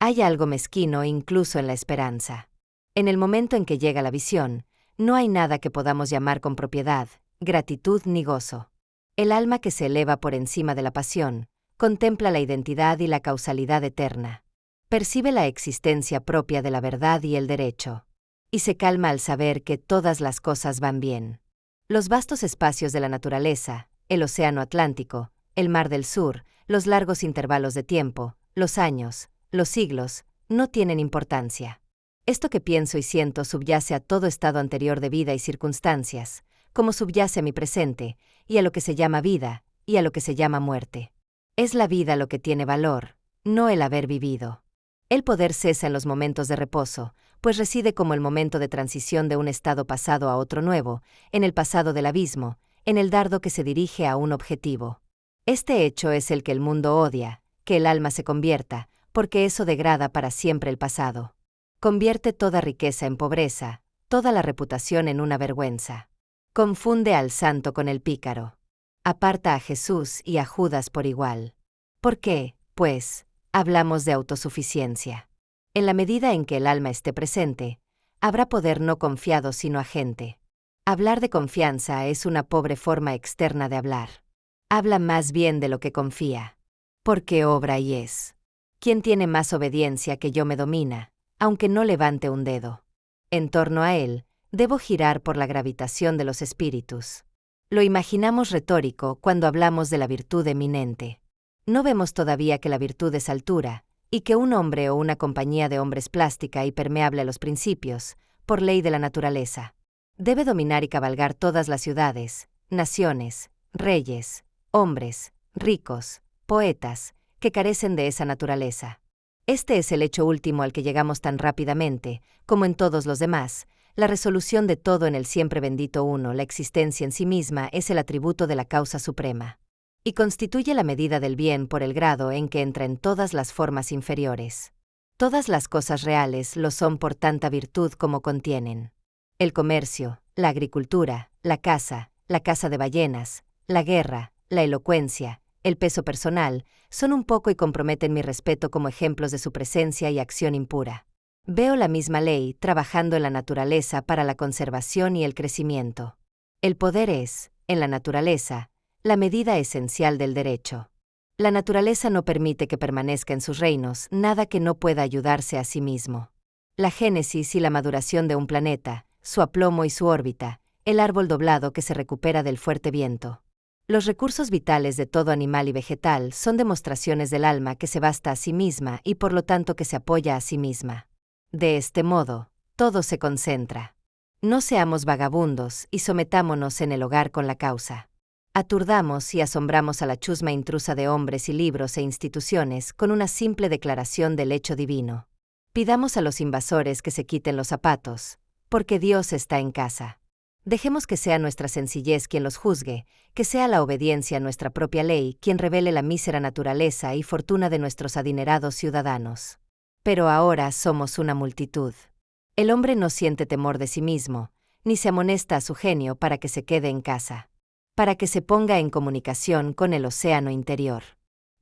Hay algo mezquino incluso en la esperanza. En el momento en que llega la visión, no hay nada que podamos llamar con propiedad, gratitud ni gozo. El alma que se eleva por encima de la pasión, contempla la identidad y la causalidad eterna. Percibe la existencia propia de la verdad y el derecho. Y se calma al saber que todas las cosas van bien. Los vastos espacios de la naturaleza, el océano Atlántico, el mar del sur, los largos intervalos de tiempo, los años, los siglos, no tienen importancia. Esto que pienso y siento subyace a todo estado anterior de vida y circunstancias, como subyace a mi presente, y a lo que se llama vida, y a lo que se llama muerte. Es la vida lo que tiene valor, no el haber vivido. El poder cesa en los momentos de reposo, pues reside como el momento de transición de un estado pasado a otro nuevo, en el pasado del abismo, en el dardo que se dirige a un objetivo. Este hecho es el que el mundo odia, que el alma se convierta, porque eso degrada para siempre el pasado. Convierte toda riqueza en pobreza, toda la reputación en una vergüenza. Confunde al santo con el pícaro. Aparta a Jesús y a Judas por igual. ¿Por qué, pues, hablamos de autosuficiencia? En la medida en que el alma esté presente, habrá poder no confiado sino agente. Hablar de confianza es una pobre forma externa de hablar. Habla más bien de lo que confía. Porque obra y es. ¿Quién tiene más obediencia que yo me domina, aunque no levante un dedo? En torno a él, debo girar por la gravitación de los espíritus. Lo imaginamos retórico cuando hablamos de la virtud eminente. No vemos todavía que la virtud es altura, y que un hombre o una compañía de hombres plástica y permeable a los principios, por ley de la naturaleza, debe dominar y cabalgar todas las ciudades, naciones, reyes, hombres, ricos, poetas, que carecen de esa naturaleza. Este es el hecho último al que llegamos tan rápidamente, como en todos los demás. La resolución de todo en el siempre bendito uno, la existencia en sí misma, es el atributo de la causa suprema. Y constituye la medida del bien por el grado en que entra en todas las formas inferiores. Todas las cosas reales lo son por tanta virtud como contienen. El comercio, la agricultura, la caza de ballenas, la guerra, la elocuencia, el peso personal, son un poco y comprometen mi respeto como ejemplos de su presencia y acción impura. Veo la misma ley trabajando en la naturaleza para la conservación y el crecimiento. El poder es, en la naturaleza, la medida esencial del derecho. La naturaleza no permite que permanezca en sus reinos nada que no pueda ayudarse a sí mismo. La génesis y la maduración de un planeta, su aplomo y su órbita, el árbol doblado que se recupera del fuerte viento. Los recursos vitales de todo animal y vegetal son demostraciones del alma que se basta a sí misma y por lo tanto que se apoya a sí misma. De este modo, todo se concentra. No seamos vagabundos y sometámonos en el hogar con la causa. Aturdamos y asombramos a la chusma intrusa de hombres y libros e instituciones con una simple declaración del hecho divino. Pidamos a los invasores que se quiten los zapatos, porque Dios está en casa. Dejemos que sea nuestra sencillez quien los juzgue, que sea la obediencia a nuestra propia ley quien revele la mísera naturaleza y fortuna de nuestros adinerados ciudadanos. Pero ahora somos una multitud. El hombre no siente temor de sí mismo, ni se amonesta a su genio para que se quede en casa, para que se ponga en comunicación con el océano interior.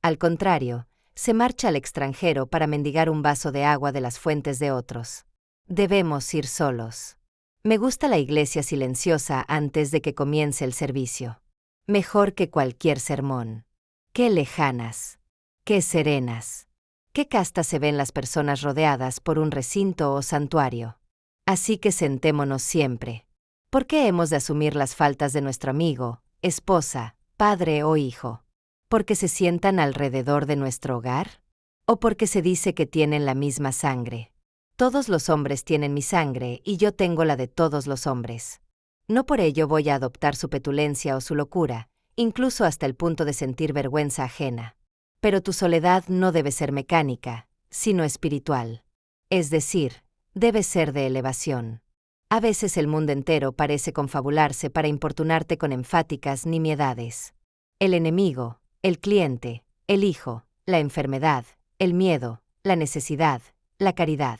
Al contrario, se marcha al extranjero para mendigar un vaso de agua de las fuentes de otros. Debemos ir solos. Me gusta la iglesia silenciosa antes de que comience el servicio. Mejor que cualquier sermón. Qué lejanas. Qué serenas. Qué castas se ven las personas rodeadas por un recinto o santuario. Así que sentémonos siempre. ¿Por qué hemos de asumir las faltas de nuestro amigo, esposa, padre o hijo? ¿Porque se sientan alrededor de nuestro hogar? ¿O porque se dice que tienen la misma sangre? Todos los hombres tienen mi sangre y yo tengo la de todos los hombres. No por ello voy a adoptar su petulencia o su locura, incluso hasta el punto de sentir vergüenza ajena. Pero tu soledad no debe ser mecánica, sino espiritual. Es decir, debe ser de elevación. A veces el mundo entero parece confabularse para importunarte con enfáticas nimiedades. El enemigo, el cliente, el hijo, la enfermedad, el miedo, la necesidad, la caridad.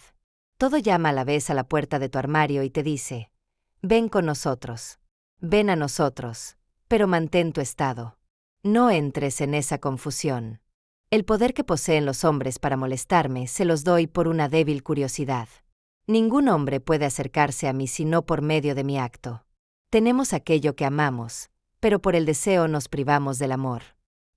Todo llama a la vez a la puerta de tu armario y te dice: ven con nosotros. Ven a nosotros, pero mantén tu estado. No entres en esa confusión. El poder que poseen los hombres para molestarme se los doy por una débil curiosidad. Ningún hombre puede acercarse a mí sino por medio de mi acto. Tenemos aquello que amamos, pero por el deseo nos privamos del amor.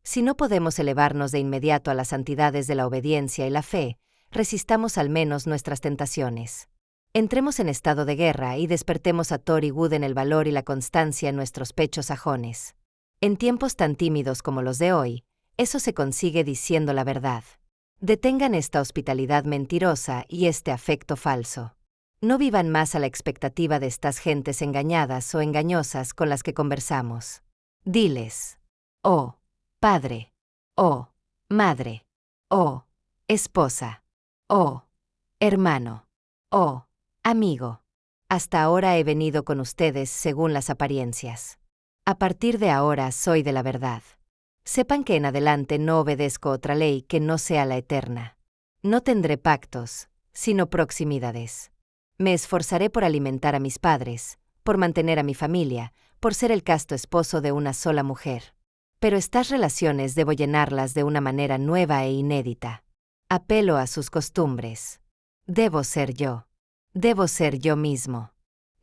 Si no podemos elevarnos de inmediato a las santidades de la obediencia y la fe, resistamos al menos nuestras tentaciones. Entremos en estado de guerra y despertemos a Thor y Wood en el valor y la constancia en nuestros pechos sajones. En tiempos tan tímidos como los de hoy, eso se consigue diciendo la verdad. Detengan esta hospitalidad mentirosa y este afecto falso. No vivan más a la expectativa de estas gentes engañadas o engañosas con las que conversamos. Diles: oh, padre, oh, madre, oh, esposa, oh, hermano, oh, amigo. Hasta ahora he venido con ustedes según las apariencias. A partir de ahora soy de la verdad. Sepan que en adelante no obedezco otra ley que no sea la eterna. No tendré pactos, sino proximidades. Me esforzaré por alimentar a mis padres, por mantener a mi familia, por ser el casto esposo de una sola mujer. Pero estas relaciones debo llenarlas de una manera nueva e inédita. Apelo a sus costumbres. Debo ser yo. Debo ser yo mismo.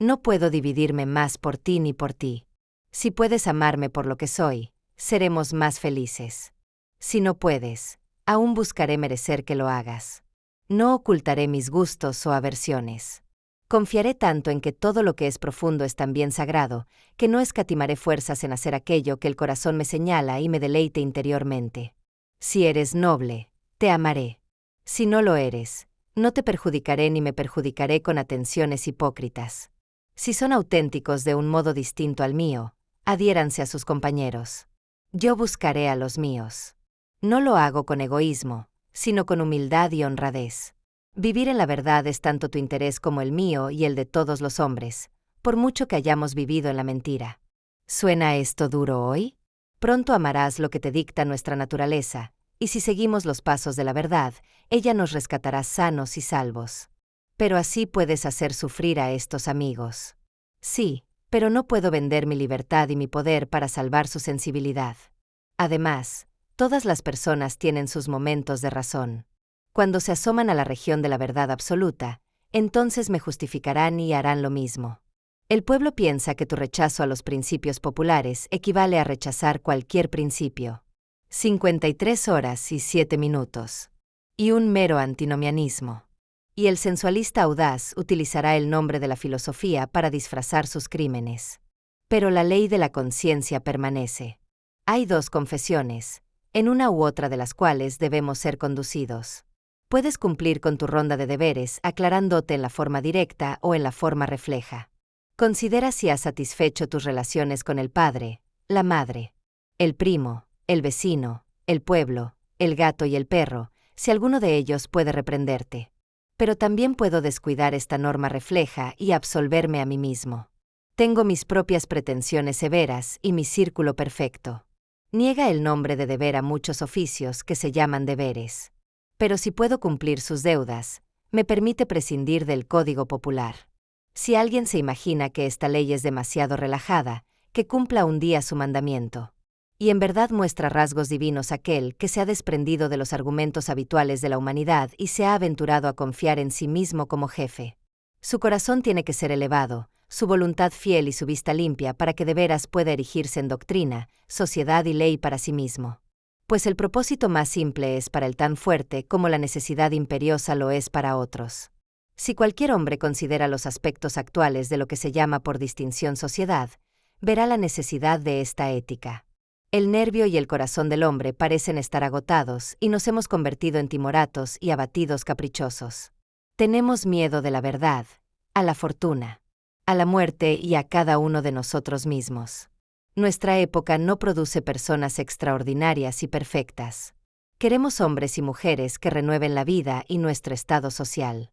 No puedo dividirme más por ti ni por ti. Si puedes amarme por lo que soy, seremos más felices. Si no puedes, aún buscaré merecer que lo hagas. No ocultaré mis gustos o aversiones. Confiaré tanto en que todo lo que es profundo es también sagrado, que no escatimaré fuerzas en hacer aquello que el corazón me señala y me deleite interiormente. Si eres noble, te amaré. Si no lo eres, no te perjudicaré ni me perjudicaré con atenciones hipócritas. Si son auténticos de un modo distinto al mío, adhiéranse a sus compañeros. Yo buscaré a los míos. No lo hago con egoísmo, sino con humildad y honradez. Vivir en la verdad es tanto tu interés como el mío y el de todos los hombres, por mucho que hayamos vivido en la mentira. ¿Suena esto duro hoy? Pronto amarás lo que te dicta nuestra naturaleza, y si seguimos los pasos de la verdad, ella nos rescatará sanos y salvos. Pero así puedes hacer sufrir a estos amigos. Sí, pero no puedo vender mi libertad y mi poder para salvar su sensibilidad. Además, todas las personas tienen sus momentos de razón. Cuando se asoman a la región de la verdad absoluta, entonces me justificarán y harán lo mismo. El pueblo piensa que tu rechazo a los principios populares equivale a rechazar cualquier principio. 53 horas y 7 minutos. Y un mero antinomianismo. Y el sensualista audaz utilizará el nombre de la filosofía para disfrazar sus crímenes. Pero la ley de la conciencia permanece. Hay dos confesiones, en una u otra de las cuales debemos ser conducidos. Puedes cumplir con tu ronda de deberes aclarándote en la forma directa o en la forma refleja. Considera si has satisfecho tus relaciones con el padre, la madre, el primo, el vecino, el pueblo, el gato y el perro, si alguno de ellos puede reprenderte. Pero también puedo descuidar esta norma refleja y absolverme a mí mismo. Tengo mis propias pretensiones severas y mi círculo perfecto. Niega el nombre de deber a muchos oficios que se llaman deberes. Pero si puedo cumplir sus deudas, me permite prescindir del código popular. Si alguien se imagina que esta ley es demasiado relajada, que cumpla un día su mandamiento. Y en verdad muestra rasgos divinos aquel que se ha desprendido de los argumentos habituales de la humanidad y se ha aventurado a confiar en sí mismo como jefe. Su corazón tiene que ser elevado, su voluntad fiel y su vista limpia para que de veras pueda erigirse en doctrina, sociedad y ley para sí mismo. Pues el propósito más simple es para el tan fuerte como la necesidad imperiosa lo es para otros. Si cualquier hombre considera los aspectos actuales de lo que se llama por distinción sociedad, verá la necesidad de esta ética. El nervio y el corazón del hombre parecen estar agotados y nos hemos convertido en timoratos y abatidos caprichosos. Tenemos miedo de la verdad, a la fortuna, a la muerte y a cada uno de nosotros mismos. Nuestra época no produce personas extraordinarias y perfectas. Queremos hombres y mujeres que renueven la vida y nuestro estado social.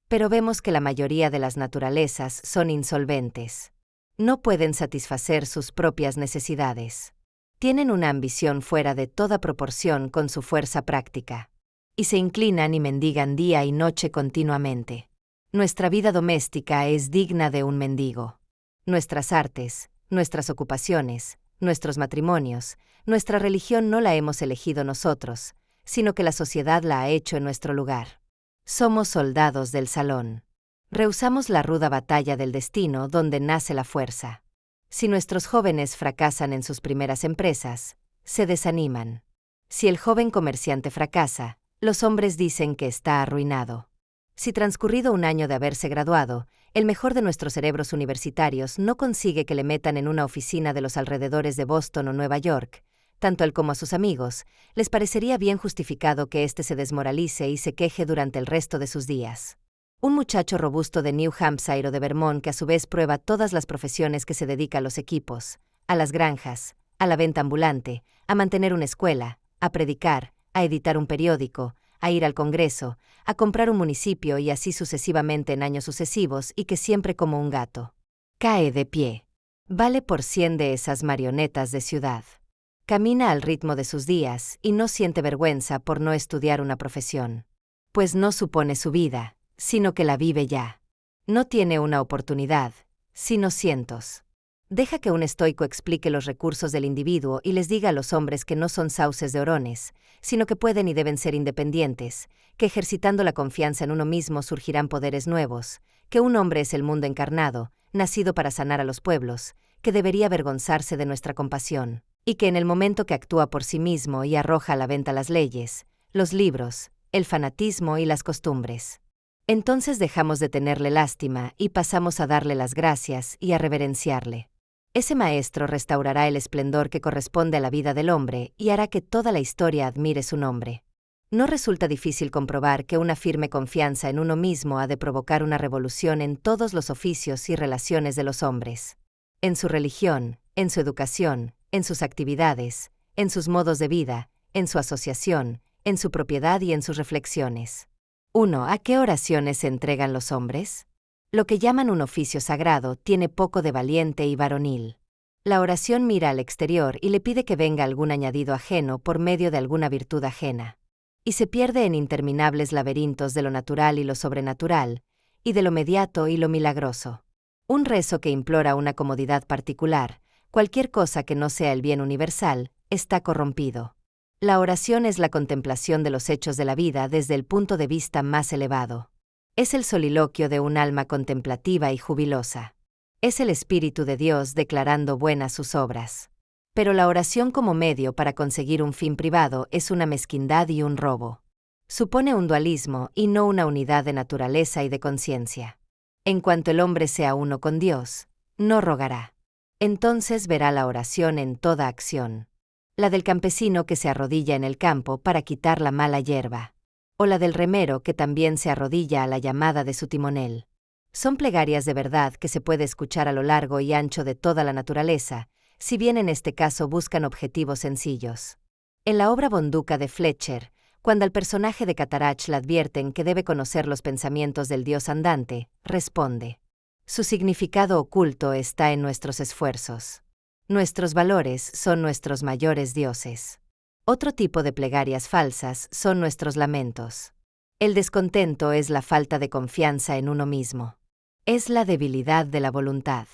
Pero vemos que la mayoría de las naturalezas son insolventes. No pueden satisfacer sus propias necesidades. Tienen una ambición fuera de toda proporción con su fuerza práctica. Y se inclinan y mendigan día y noche continuamente. Nuestra vida doméstica es digna de un mendigo. Nuestras artes, nuestras ocupaciones, nuestros matrimonios, nuestra religión no la hemos elegido nosotros, sino que la sociedad la ha hecho en nuestro lugar. Somos soldados del salón. Rehusamos la ruda batalla del destino donde nace la fuerza. Si nuestros jóvenes fracasan en sus primeras empresas, se desaniman. Si el joven comerciante fracasa, los hombres dicen que está arruinado. Si transcurrido un año de haberse graduado, el mejor de nuestros cerebros universitarios no consigue que le metan en una oficina de los alrededores de Boston o Nueva York, tanto él como a sus amigos, les parecería bien justificado que éste se desmoralice y se queje durante el resto de sus días. Un muchacho robusto de New Hampshire o de Vermont que a su vez prueba todas las profesiones que se dedica a los equipos, a las granjas, a la venta ambulante, a mantener una escuela, a predicar, a editar un periódico, a ir al Congreso, a comprar un municipio y así sucesivamente en años sucesivos y que siempre como un gato. Cae de pie. Vale por 100 de esas marionetas de ciudad. Camina al ritmo de sus días y no siente vergüenza por no estudiar una profesión. Pues no supone su vida, sino que la vive ya. No tiene una oportunidad, sino cientos. Deja que un estoico explique los recursos del individuo y les diga a los hombres que no son sauces de orones, sino que pueden y deben ser independientes, que ejercitando la confianza en uno mismo surgirán poderes nuevos, que un hombre es el mundo encarnado, nacido para sanar a los pueblos, que debería avergonzarse de nuestra compasión, y que en el momento que actúa por sí mismo y arroja a la venta las leyes, los libros, el fanatismo y las costumbres. Entonces dejamos de tenerle lástima y pasamos a darle las gracias y a reverenciarle. Ese maestro restaurará el esplendor que corresponde a la vida del hombre y hará que toda la historia admire su nombre. No resulta difícil comprobar que una firme confianza en uno mismo ha de provocar una revolución en todos los oficios y relaciones de los hombres. En su religión, en su educación, en sus actividades, en sus modos de vida, en su asociación, en su propiedad y en sus reflexiones. 1. ¿A qué oraciones se entregan los hombres? Lo que llaman un oficio sagrado tiene poco de valiente y varonil. La oración mira al exterior y le pide que venga algún añadido ajeno por medio de alguna virtud ajena. Y se pierde en interminables laberintos de lo natural y lo sobrenatural, y de lo mediato y lo milagroso. Un rezo que implora una comodidad particular, cualquier cosa que no sea el bien universal, está corrompido. La oración es la contemplación de los hechos de la vida desde el punto de vista más elevado. Es el soliloquio de un alma contemplativa y jubilosa. Es el Espíritu de Dios declarando buenas sus obras. Pero la oración como medio para conseguir un fin privado es una mezquindad y un robo. Supone un dualismo y no una unidad de naturaleza y de conciencia. En cuanto el hombre sea uno con Dios, no rogará. Entonces verá la oración en toda acción. La del campesino que se arrodilla en el campo para quitar la mala hierba. O la del remero que también se arrodilla a la llamada de su timonel. Son plegarias de verdad que se puede escuchar a lo largo y ancho de toda la naturaleza, si bien en este caso buscan objetivos sencillos. En la obra Bonduca de Fletcher, cuando al personaje de Catarach le advierten que debe conocer los pensamientos del dios andante, responde: su significado oculto está en nuestros esfuerzos. Nuestros valores son nuestros mayores dioses. Otro tipo de plegarias falsas son nuestros lamentos. El descontento es la falta de confianza en uno mismo. Es la debilidad de la voluntad.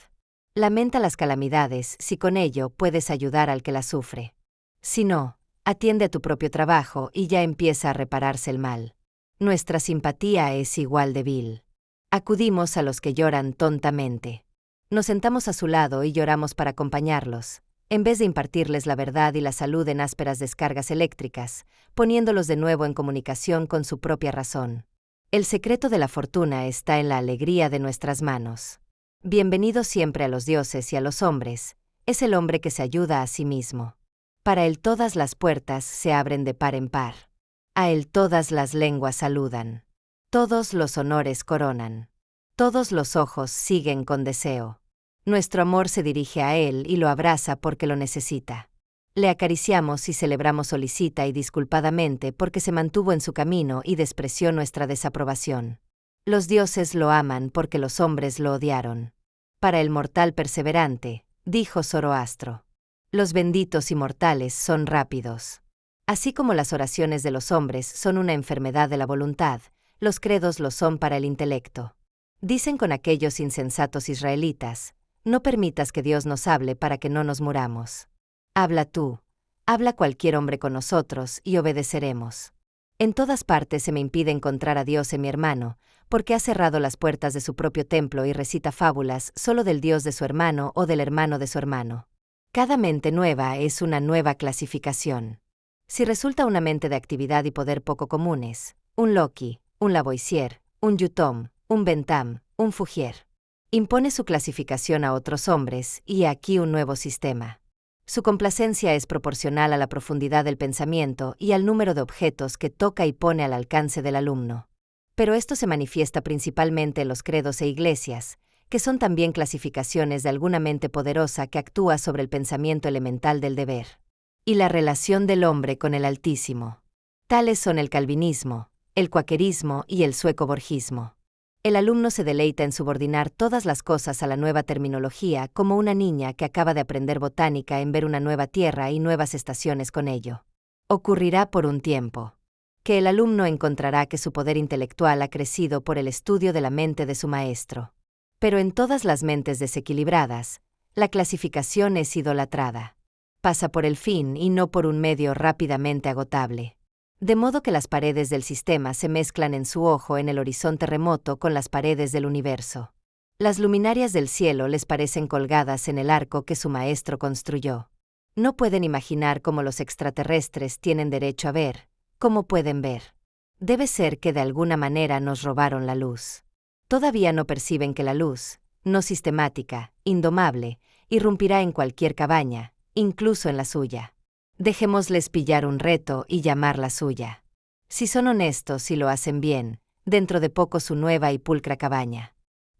Lamenta las calamidades si con ello puedes ayudar al que las sufre. Si no, atiende a tu propio trabajo y ya empieza a repararse el mal. Nuestra simpatía es igual de vil. Acudimos a los que lloran tontamente. Nos sentamos a su lado y lloramos para acompañarlos, en vez de impartirles la verdad y la salud en ásperas descargas eléctricas, poniéndolos de nuevo en comunicación con su propia razón. El secreto de la fortuna está en la alegría de nuestras manos. Bienvenido siempre a los dioses y a los hombres, es el hombre que se ayuda a sí mismo. Para él todas las puertas se abren de par en par. A él todas las lenguas saludan. Todos los honores coronan. Todos los ojos siguen con deseo. Nuestro amor se dirige a él y lo abraza porque lo necesita. Le acariciamos y celebramos solícita y disculpadamente porque se mantuvo en su camino y despreció nuestra desaprobación. Los dioses lo aman porque los hombres lo odiaron. Para el mortal perseverante, dijo Zoroastro, los benditos y mortales son rápidos. Así como las oraciones de los hombres son una enfermedad de la voluntad, los credos lo son para el intelecto. Dicen con aquellos insensatos israelitas: no permitas que Dios nos hable para que no nos muramos. Habla tú, habla cualquier hombre con nosotros y obedeceremos. En todas partes se me impide encontrar a Dios en mi hermano, porque ha cerrado las puertas de su propio templo y recita fábulas solo del Dios de su hermano o del hermano de su hermano. Cada mente nueva es una nueva clasificación. Si resulta una mente de actividad y poder poco comunes, un Loki, un Lavoisier, un Yutom, un Bentham, un Fourier. Impone su clasificación a otros hombres y aquí un nuevo sistema. Su complacencia es proporcional a la profundidad del pensamiento y al número de objetos que toca y pone al alcance del alumno. Pero esto se manifiesta principalmente en los credos e iglesias, que son también clasificaciones de alguna mente poderosa que actúa sobre el pensamiento elemental del deber. Y la relación del hombre con el Altísimo. Tales son el calvinismo, el cuaquerismo y el sueco-borgismo. El alumno se deleita en subordinar todas las cosas a la nueva terminología como una niña que acaba de aprender botánica en ver una nueva tierra y nuevas estaciones con ello. Ocurrirá por un tiempo que el alumno encontrará que su poder intelectual ha crecido por el estudio de la mente de su maestro. Pero en todas las mentes desequilibradas, la clasificación es idolatrada. Pasa por el fin y no por un medio rápidamente agotable. De modo que las paredes del sistema se mezclan en su ojo en el horizonte remoto con las paredes del universo. Las luminarias del cielo les parecen colgadas en el arco que su maestro construyó. No pueden imaginar cómo los extraterrestres tienen derecho a ver, cómo pueden ver. Debe ser que de alguna manera nos robaron la luz. Todavía no perciben que la luz, no sistemática, indomable, irrumpirá en cualquier cabaña, incluso en la suya. Dejémosles pillar un reto y llamarla suya. Si son honestos y lo hacen bien, dentro de poco su nueva y pulcra cabaña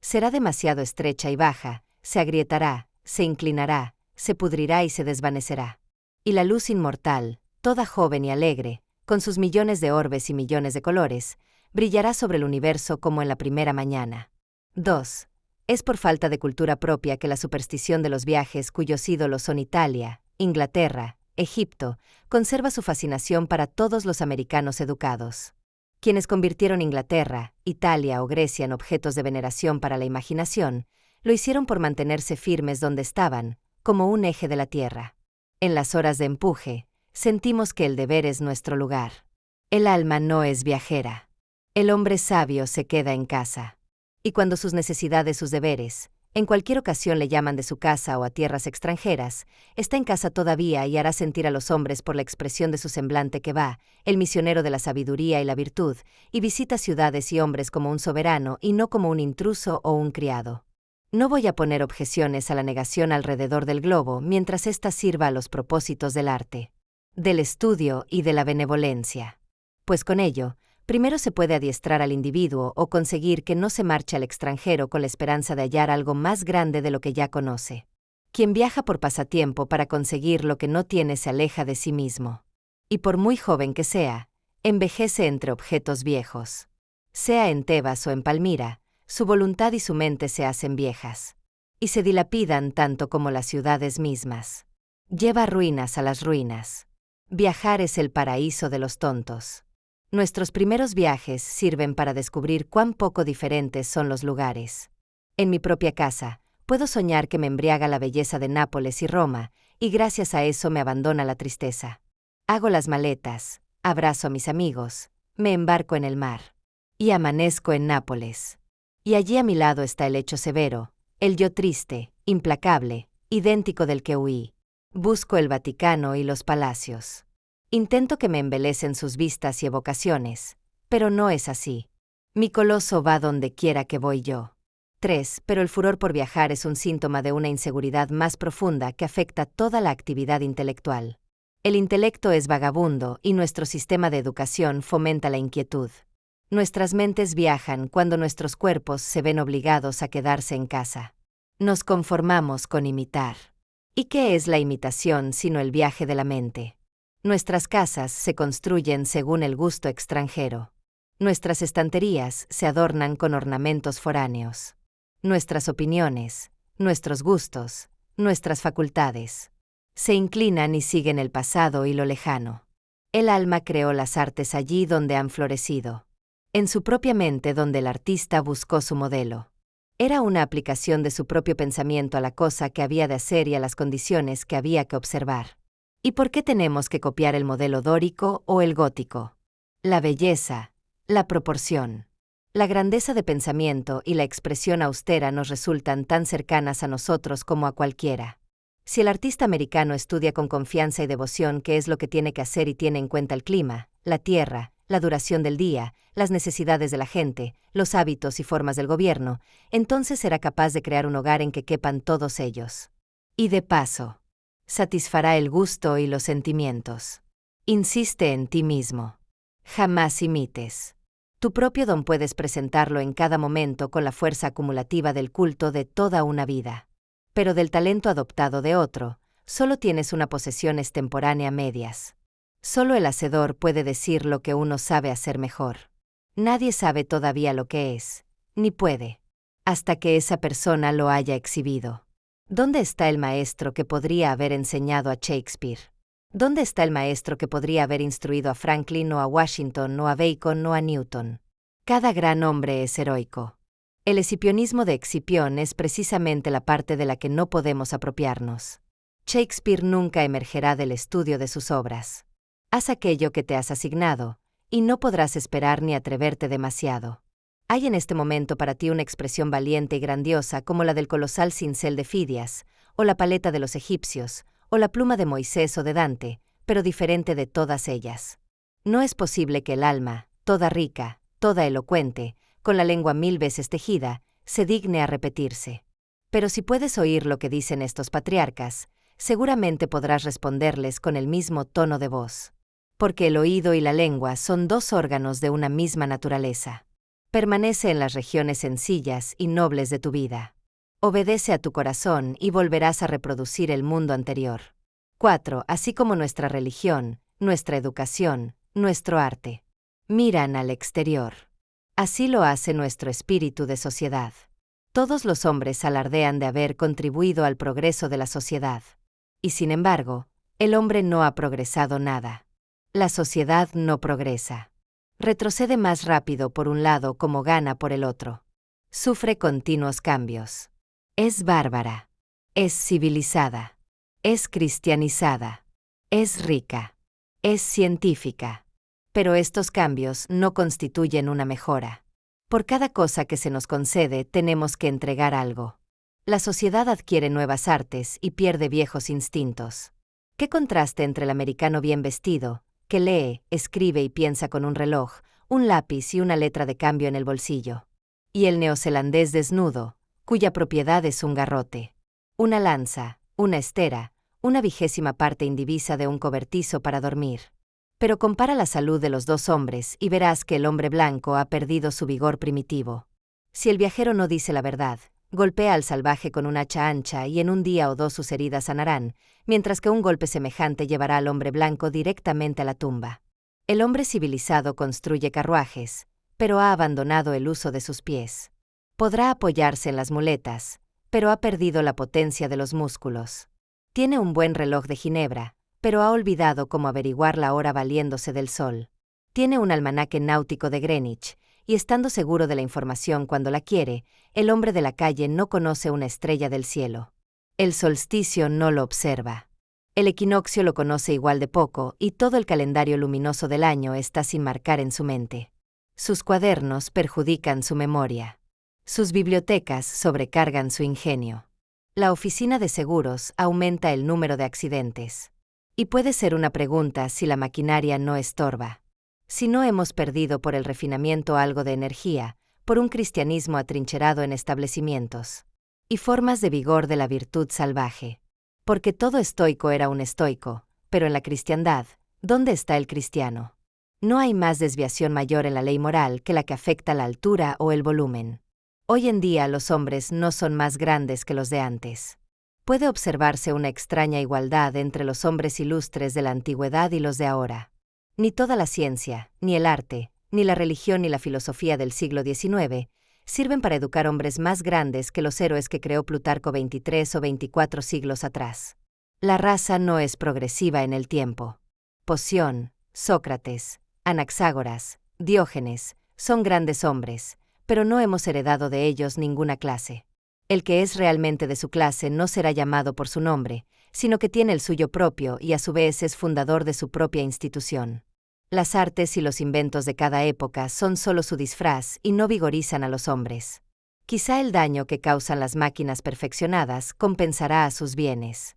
será demasiado estrecha y baja, se agrietará, se inclinará, se pudrirá y se desvanecerá. Y la luz inmortal, toda joven y alegre, con sus millones de orbes y millones de colores, brillará sobre el universo como en la primera mañana. 2. Es por falta de cultura propia que la superstición de los viajes cuyos ídolos son Italia, Inglaterra, Egipto, conserva su fascinación para todos los americanos educados. Quienes convirtieron Inglaterra, Italia o Grecia en objetos de veneración para la imaginación, lo hicieron por mantenerse firmes donde estaban, como un eje de la tierra. En las horas de empuje, sentimos que el deber es nuestro lugar. El alma no es viajera. El hombre sabio se queda en casa. Y cuando sus necesidades, sus deberes, en cualquier ocasión le llaman de su casa o a tierras extranjeras, está en casa todavía y hará sentir a los hombres por la expresión de su semblante que va, el misionero de la sabiduría y la virtud, y visita ciudades y hombres como un soberano y no como un intruso o un criado. No voy a poner objeciones a la negación alrededor del globo mientras ésta sirva a los propósitos del arte, del estudio y de la benevolencia. Pues con ello, primero se puede adiestrar al individuo o conseguir que no se marche al extranjero con la esperanza de hallar algo más grande de lo que ya conoce. Quien viaja por pasatiempo para conseguir lo que no tiene se aleja de sí mismo. Y por muy joven que sea, envejece entre objetos viejos. Sea en Tebas o en Palmira, su voluntad y su mente se hacen viejas. Y se dilapidan tanto como las ciudades mismas. Lleva ruinas a las ruinas. Viajar es el paraíso de los tontos. Nuestros primeros viajes sirven para descubrir cuán poco diferentes son los lugares. En mi propia casa, puedo soñar que me embriaga la belleza de Nápoles y Roma, y gracias a eso me abandona la tristeza. Hago las maletas, abrazo a mis amigos, me embarco en el mar. Y amanezco en Nápoles. Y allí a mi lado está el hecho severo, el yo triste, implacable, idéntico del que huí. Busco el Vaticano y los palacios. Intento que me embelecen sus vistas y evocaciones, pero no es así. Mi coloso va donde quiera que voy yo. 3. Pero el furor por viajar es un síntoma de una inseguridad más profunda que afecta toda la actividad intelectual. El intelecto es vagabundo y nuestro sistema de educación fomenta la inquietud. Nuestras mentes viajan cuando nuestros cuerpos se ven obligados a quedarse en casa. Nos conformamos con imitar. ¿Y qué es la imitación sino el viaje de la mente? Nuestras casas se construyen según el gusto extranjero. Nuestras estanterías se adornan con ornamentos foráneos. Nuestras opiniones, nuestros gustos, nuestras facultades se inclinan y siguen el pasado y lo lejano. El alma creó las artes allí donde han florecido. En su propia mente donde el artista buscó su modelo. Era una aplicación de su propio pensamiento a la cosa que había de hacer y a las condiciones que había que observar. ¿Y por qué tenemos que copiar el modelo dórico o el gótico? La belleza, la proporción, la grandeza de pensamiento y la expresión austera nos resultan tan cercanas a nosotros como a cualquiera. Si el artista americano estudia con confianza y devoción qué es lo que tiene que hacer y tiene en cuenta el clima, la tierra, la duración del día, las necesidades de la gente, los hábitos y formas del gobierno, entonces será capaz de crear un hogar en que quepan todos ellos. Y de paso, satisfará el gusto y los sentimientos. Insiste en ti mismo. Jamás imites. Tu propio don puedes presentarlo en cada momento con la fuerza acumulativa del culto de toda una vida. Pero del talento adoptado de otro, solo tienes una posesión extemporánea a medias. Solo el hacedor puede decir lo que uno sabe hacer mejor. Nadie sabe todavía lo que es, ni puede, hasta que esa persona lo haya exhibido. ¿Dónde está el maestro que podría haber enseñado a Shakespeare? ¿Dónde está el maestro que podría haber instruido a Franklin o a Washington o a Bacon o a Newton? Cada gran hombre es heroico. El escipionismo de Escipión es precisamente la parte de la que no podemos apropiarnos. Shakespeare nunca emergerá del estudio de sus obras. Haz aquello que te has asignado, y no podrás esperar ni atreverte demasiado. Hay en este momento para ti una expresión valiente y grandiosa como la del colosal cincel de Fidias, o la paleta de los egipcios, o la pluma de Moisés o de Dante, pero diferente de todas ellas. No es posible que el alma, toda rica, toda elocuente, con la lengua 1000 veces tejida, se digne a repetirse. Pero si puedes oír lo que dicen estos patriarcas, seguramente podrás responderles con el mismo tono de voz. Porque el oído y la lengua son 2 órganos de una misma naturaleza. Permanece en las regiones sencillas y nobles de tu vida. Obedece a tu corazón y volverás a reproducir el mundo anterior. 4. Así como nuestra religión, nuestra educación, nuestro arte. Miran al exterior. Así lo hace nuestro espíritu de sociedad. Todos los hombres alardean de haber contribuido al progreso de la sociedad. Y sin embargo, el hombre no ha progresado nada. La sociedad no progresa. Retrocede más rápido por un lado como gana por el otro. Sufre continuos cambios. Es bárbara. Es civilizada. Es cristianizada. Es rica. Es científica. Pero estos cambios no constituyen una mejora. Por cada cosa que se nos concede tenemos que entregar algo. La sociedad adquiere nuevas artes y pierde viejos instintos. ¿Qué contraste entre el americano bien vestido, que lee, escribe y piensa con un reloj, un lápiz y una letra de cambio en el bolsillo, y el neozelandés desnudo, cuya propiedad es un garrote, una lanza, una estera, una 20ª parte indivisa de un cobertizo para dormir? Pero compara la salud de los 2 hombres y verás que el hombre blanco ha perdido su vigor primitivo. Si el viajero no dice la verdad, golpea al salvaje con un hacha ancha y en un día o 2 sus heridas sanarán, mientras que un golpe semejante llevará al hombre blanco directamente a la tumba. El hombre civilizado construye carruajes, pero ha abandonado el uso de sus pies. Podrá apoyarse en las muletas, pero ha perdido la potencia de los músculos. Tiene un buen reloj de Ginebra, pero ha olvidado cómo averiguar la hora valiéndose del sol. Tiene un almanaque náutico de Greenwich, y estando seguro de la información cuando la quiere, el hombre de la calle no conoce una estrella del cielo. El solsticio no lo observa. El equinoccio lo conoce igual de poco y todo el calendario luminoso del año está sin marcar en su mente. Sus cuadernos perjudican su memoria. Sus bibliotecas sobrecargan su ingenio. La oficina de seguros aumenta el número de accidentes. Y puede ser una pregunta si la maquinaria no estorba. Si no hemos perdido por el refinamiento algo de energía, por un cristianismo atrincherado en establecimientos y formas de vigor de la virtud salvaje. Porque todo estoico era un estoico, pero en la cristiandad, ¿dónde está el cristiano? No hay más desviación mayor en la ley moral que la que afecta la altura o el volumen. Hoy en día los hombres no son más grandes que los de antes. Puede observarse una extraña igualdad entre los hombres ilustres de la antigüedad y los de ahora. Ni toda la ciencia, ni el arte, ni la religión ni la filosofía del siglo XIX sirven para educar hombres más grandes que los héroes que creó Plutarco 23 o 24 siglos atrás. La raza no es progresiva en el tiempo. Poción, Sócrates, Anaxágoras, Diógenes, son grandes hombres, pero no hemos heredado de ellos ninguna clase. El que es realmente de su clase no será llamado por su nombre, sino que tiene el suyo propio y a su vez es fundador de su propia institución. Las artes y los inventos de cada época son solo su disfraz y no vigorizan a los hombres. Quizá el daño que causan las máquinas perfeccionadas compensará a sus bienes.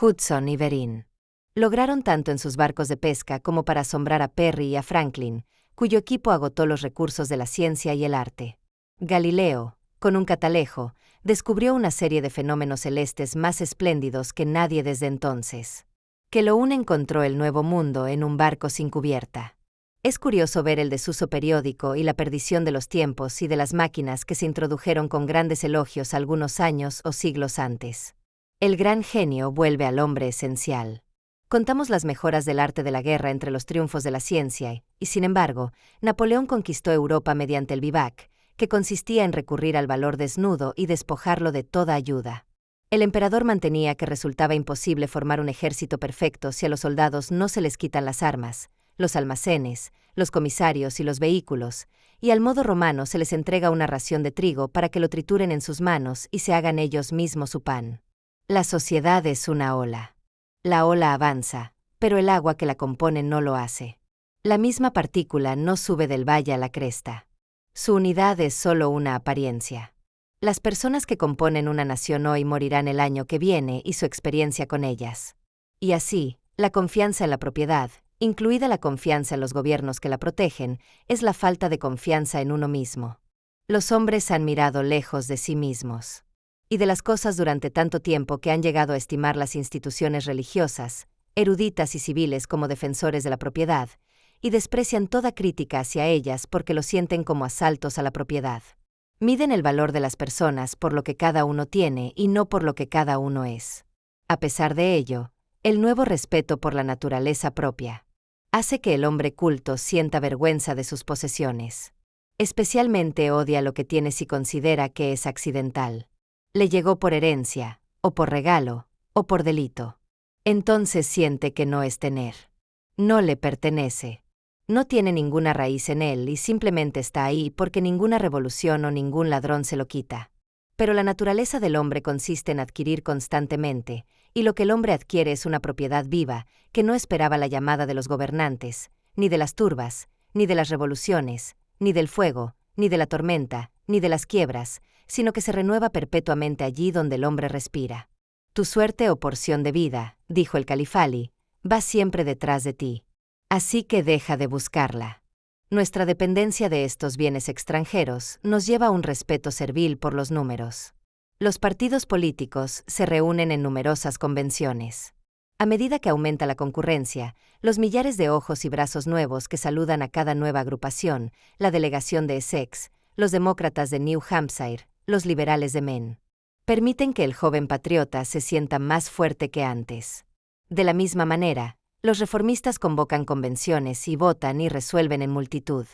Hudson y Verin lograron tanto en sus barcos de pesca como para asombrar a Perry y a Franklin, cuyo equipo agotó los recursos de la ciencia y el arte. Galileo, con un catalejo, descubrió una serie de fenómenos celestes más espléndidos que nadie desde entonces. Queloun encontró el nuevo mundo en un barco sin cubierta. Es curioso ver el desuso periódico y la perdición de los tiempos y de las máquinas que se introdujeron con grandes elogios algunos años o siglos antes. El gran genio vuelve al hombre esencial. Contamos las mejoras del arte de la guerra entre los triunfos de la ciencia y, sin embargo, Napoleón conquistó Europa mediante el vivac, que consistía en recurrir al valor desnudo y despojarlo de toda ayuda. El emperador mantenía que resultaba imposible formar un ejército perfecto si a los soldados no se les quitan las armas, los almacenes, los comisarios y los vehículos, y al modo romano se les entrega una ración de trigo para que lo trituren en sus manos y se hagan ellos mismos su pan. La sociedad es una ola. La ola avanza, pero el agua que la compone no lo hace. La misma partícula no sube del valle a la cresta. Su unidad es solo una apariencia. Las personas que componen una nación hoy morirán el año que viene y su experiencia con ellas. Y así, la confianza en la propiedad, incluida la confianza en los gobiernos que la protegen, es la falta de confianza en uno mismo. Los hombres han mirado lejos de sí mismos y de las cosas durante tanto tiempo que han llegado a estimar las instituciones religiosas, eruditas y civiles como defensores de la propiedad, y desprecian toda crítica hacia ellas porque lo sienten como asaltos a la propiedad. Miden el valor de las personas por lo que cada uno tiene y no por lo que cada uno es. A pesar de ello, el nuevo respeto por la naturaleza propia hace que el hombre culto sienta vergüenza de sus posesiones. Especialmente odia lo que tiene si considera que es accidental. Le llegó por herencia, o por regalo, o por delito. Entonces siente que no es tener. No le pertenece. No tiene ninguna raíz en él y simplemente está ahí porque ninguna revolución o ningún ladrón se lo quita. Pero la naturaleza del hombre consiste en adquirir constantemente, y lo que el hombre adquiere es una propiedad viva, que no esperaba la llamada de los gobernantes, ni de las turbas, ni de las revoluciones, ni del fuego, ni de la tormenta, ni de las quiebras, sino que se renueva perpetuamente allí donde el hombre respira. Tu suerte o porción de vida, dijo el Califali, va siempre detrás de ti. Así que deja de buscarla. Nuestra dependencia de estos bienes extranjeros nos lleva a un respeto servil por los números. Los partidos políticos se reúnen en numerosas convenciones. A medida que aumenta la concurrencia, los millares de ojos y brazos nuevos que saludan a cada nueva agrupación, la delegación de Essex, los demócratas de New Hampshire, los liberales de Maine, permiten que el joven patriota se sienta más fuerte que antes. De la misma manera, los reformistas convocan convenciones y votan y resuelven en multitud.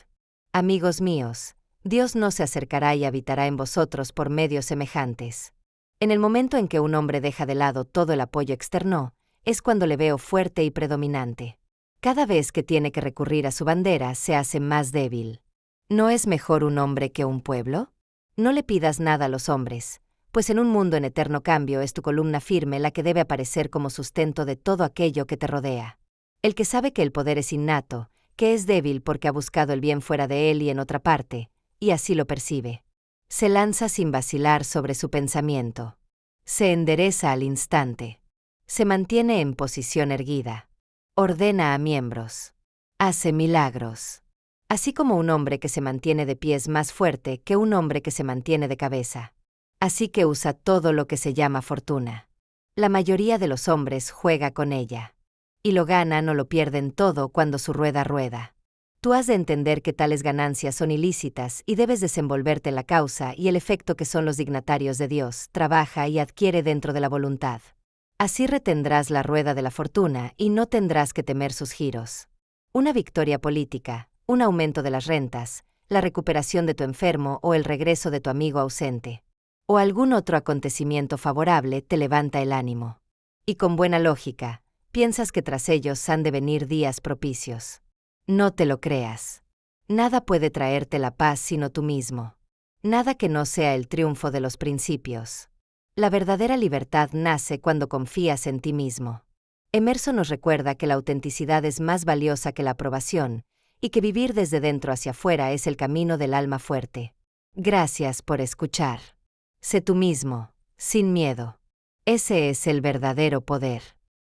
Amigos míos, Dios no se acercará y habitará en vosotros por medios semejantes. En el momento en que un hombre deja de lado todo el apoyo externo, es cuando le veo fuerte y predominante. Cada vez que tiene que recurrir a su bandera se hace más débil. ¿No es mejor un hombre que un pueblo? No le pidas nada a los hombres, pues en un mundo en eterno cambio es tu columna firme la que debe aparecer como sustento de todo aquello que te rodea. El que sabe que el poder es innato, que es débil porque ha buscado el bien fuera de él y en otra parte, y así lo percibe. Se lanza sin vacilar sobre su pensamiento. Se endereza al instante. Se mantiene en posición erguida. Ordena a miembros. Hace milagros. Así como un hombre que se mantiene de pie es más fuerte que un hombre que se mantiene de cabeza. Así que usa todo lo que se llama fortuna. La mayoría de los hombres juega con ella. Y lo ganan o lo pierden todo cuando su rueda rueda. Tú has de entender que tales ganancias son ilícitas y debes desenvolverte en la causa y el efecto que son los dignatarios de Dios, trabaja y adquiere dentro de la voluntad. Así retendrás la rueda de la fortuna y no tendrás que temer sus giros. Una victoria política, un aumento de las rentas, la recuperación de tu enfermo o el regreso de tu amigo ausente, o algún otro acontecimiento favorable te levanta el ánimo. Y con buena lógica, piensas que tras ellos han de venir días propicios. No te lo creas. Nada puede traerte la paz sino tú mismo. Nada que no sea el triunfo de los principios. La verdadera libertad nace cuando confías en ti mismo. Emerson nos recuerda que la autenticidad es más valiosa que la aprobación, y que vivir desde dentro hacia afuera es el camino del alma fuerte. Gracias por escuchar. Sé tú mismo, sin miedo. Ese es el verdadero poder.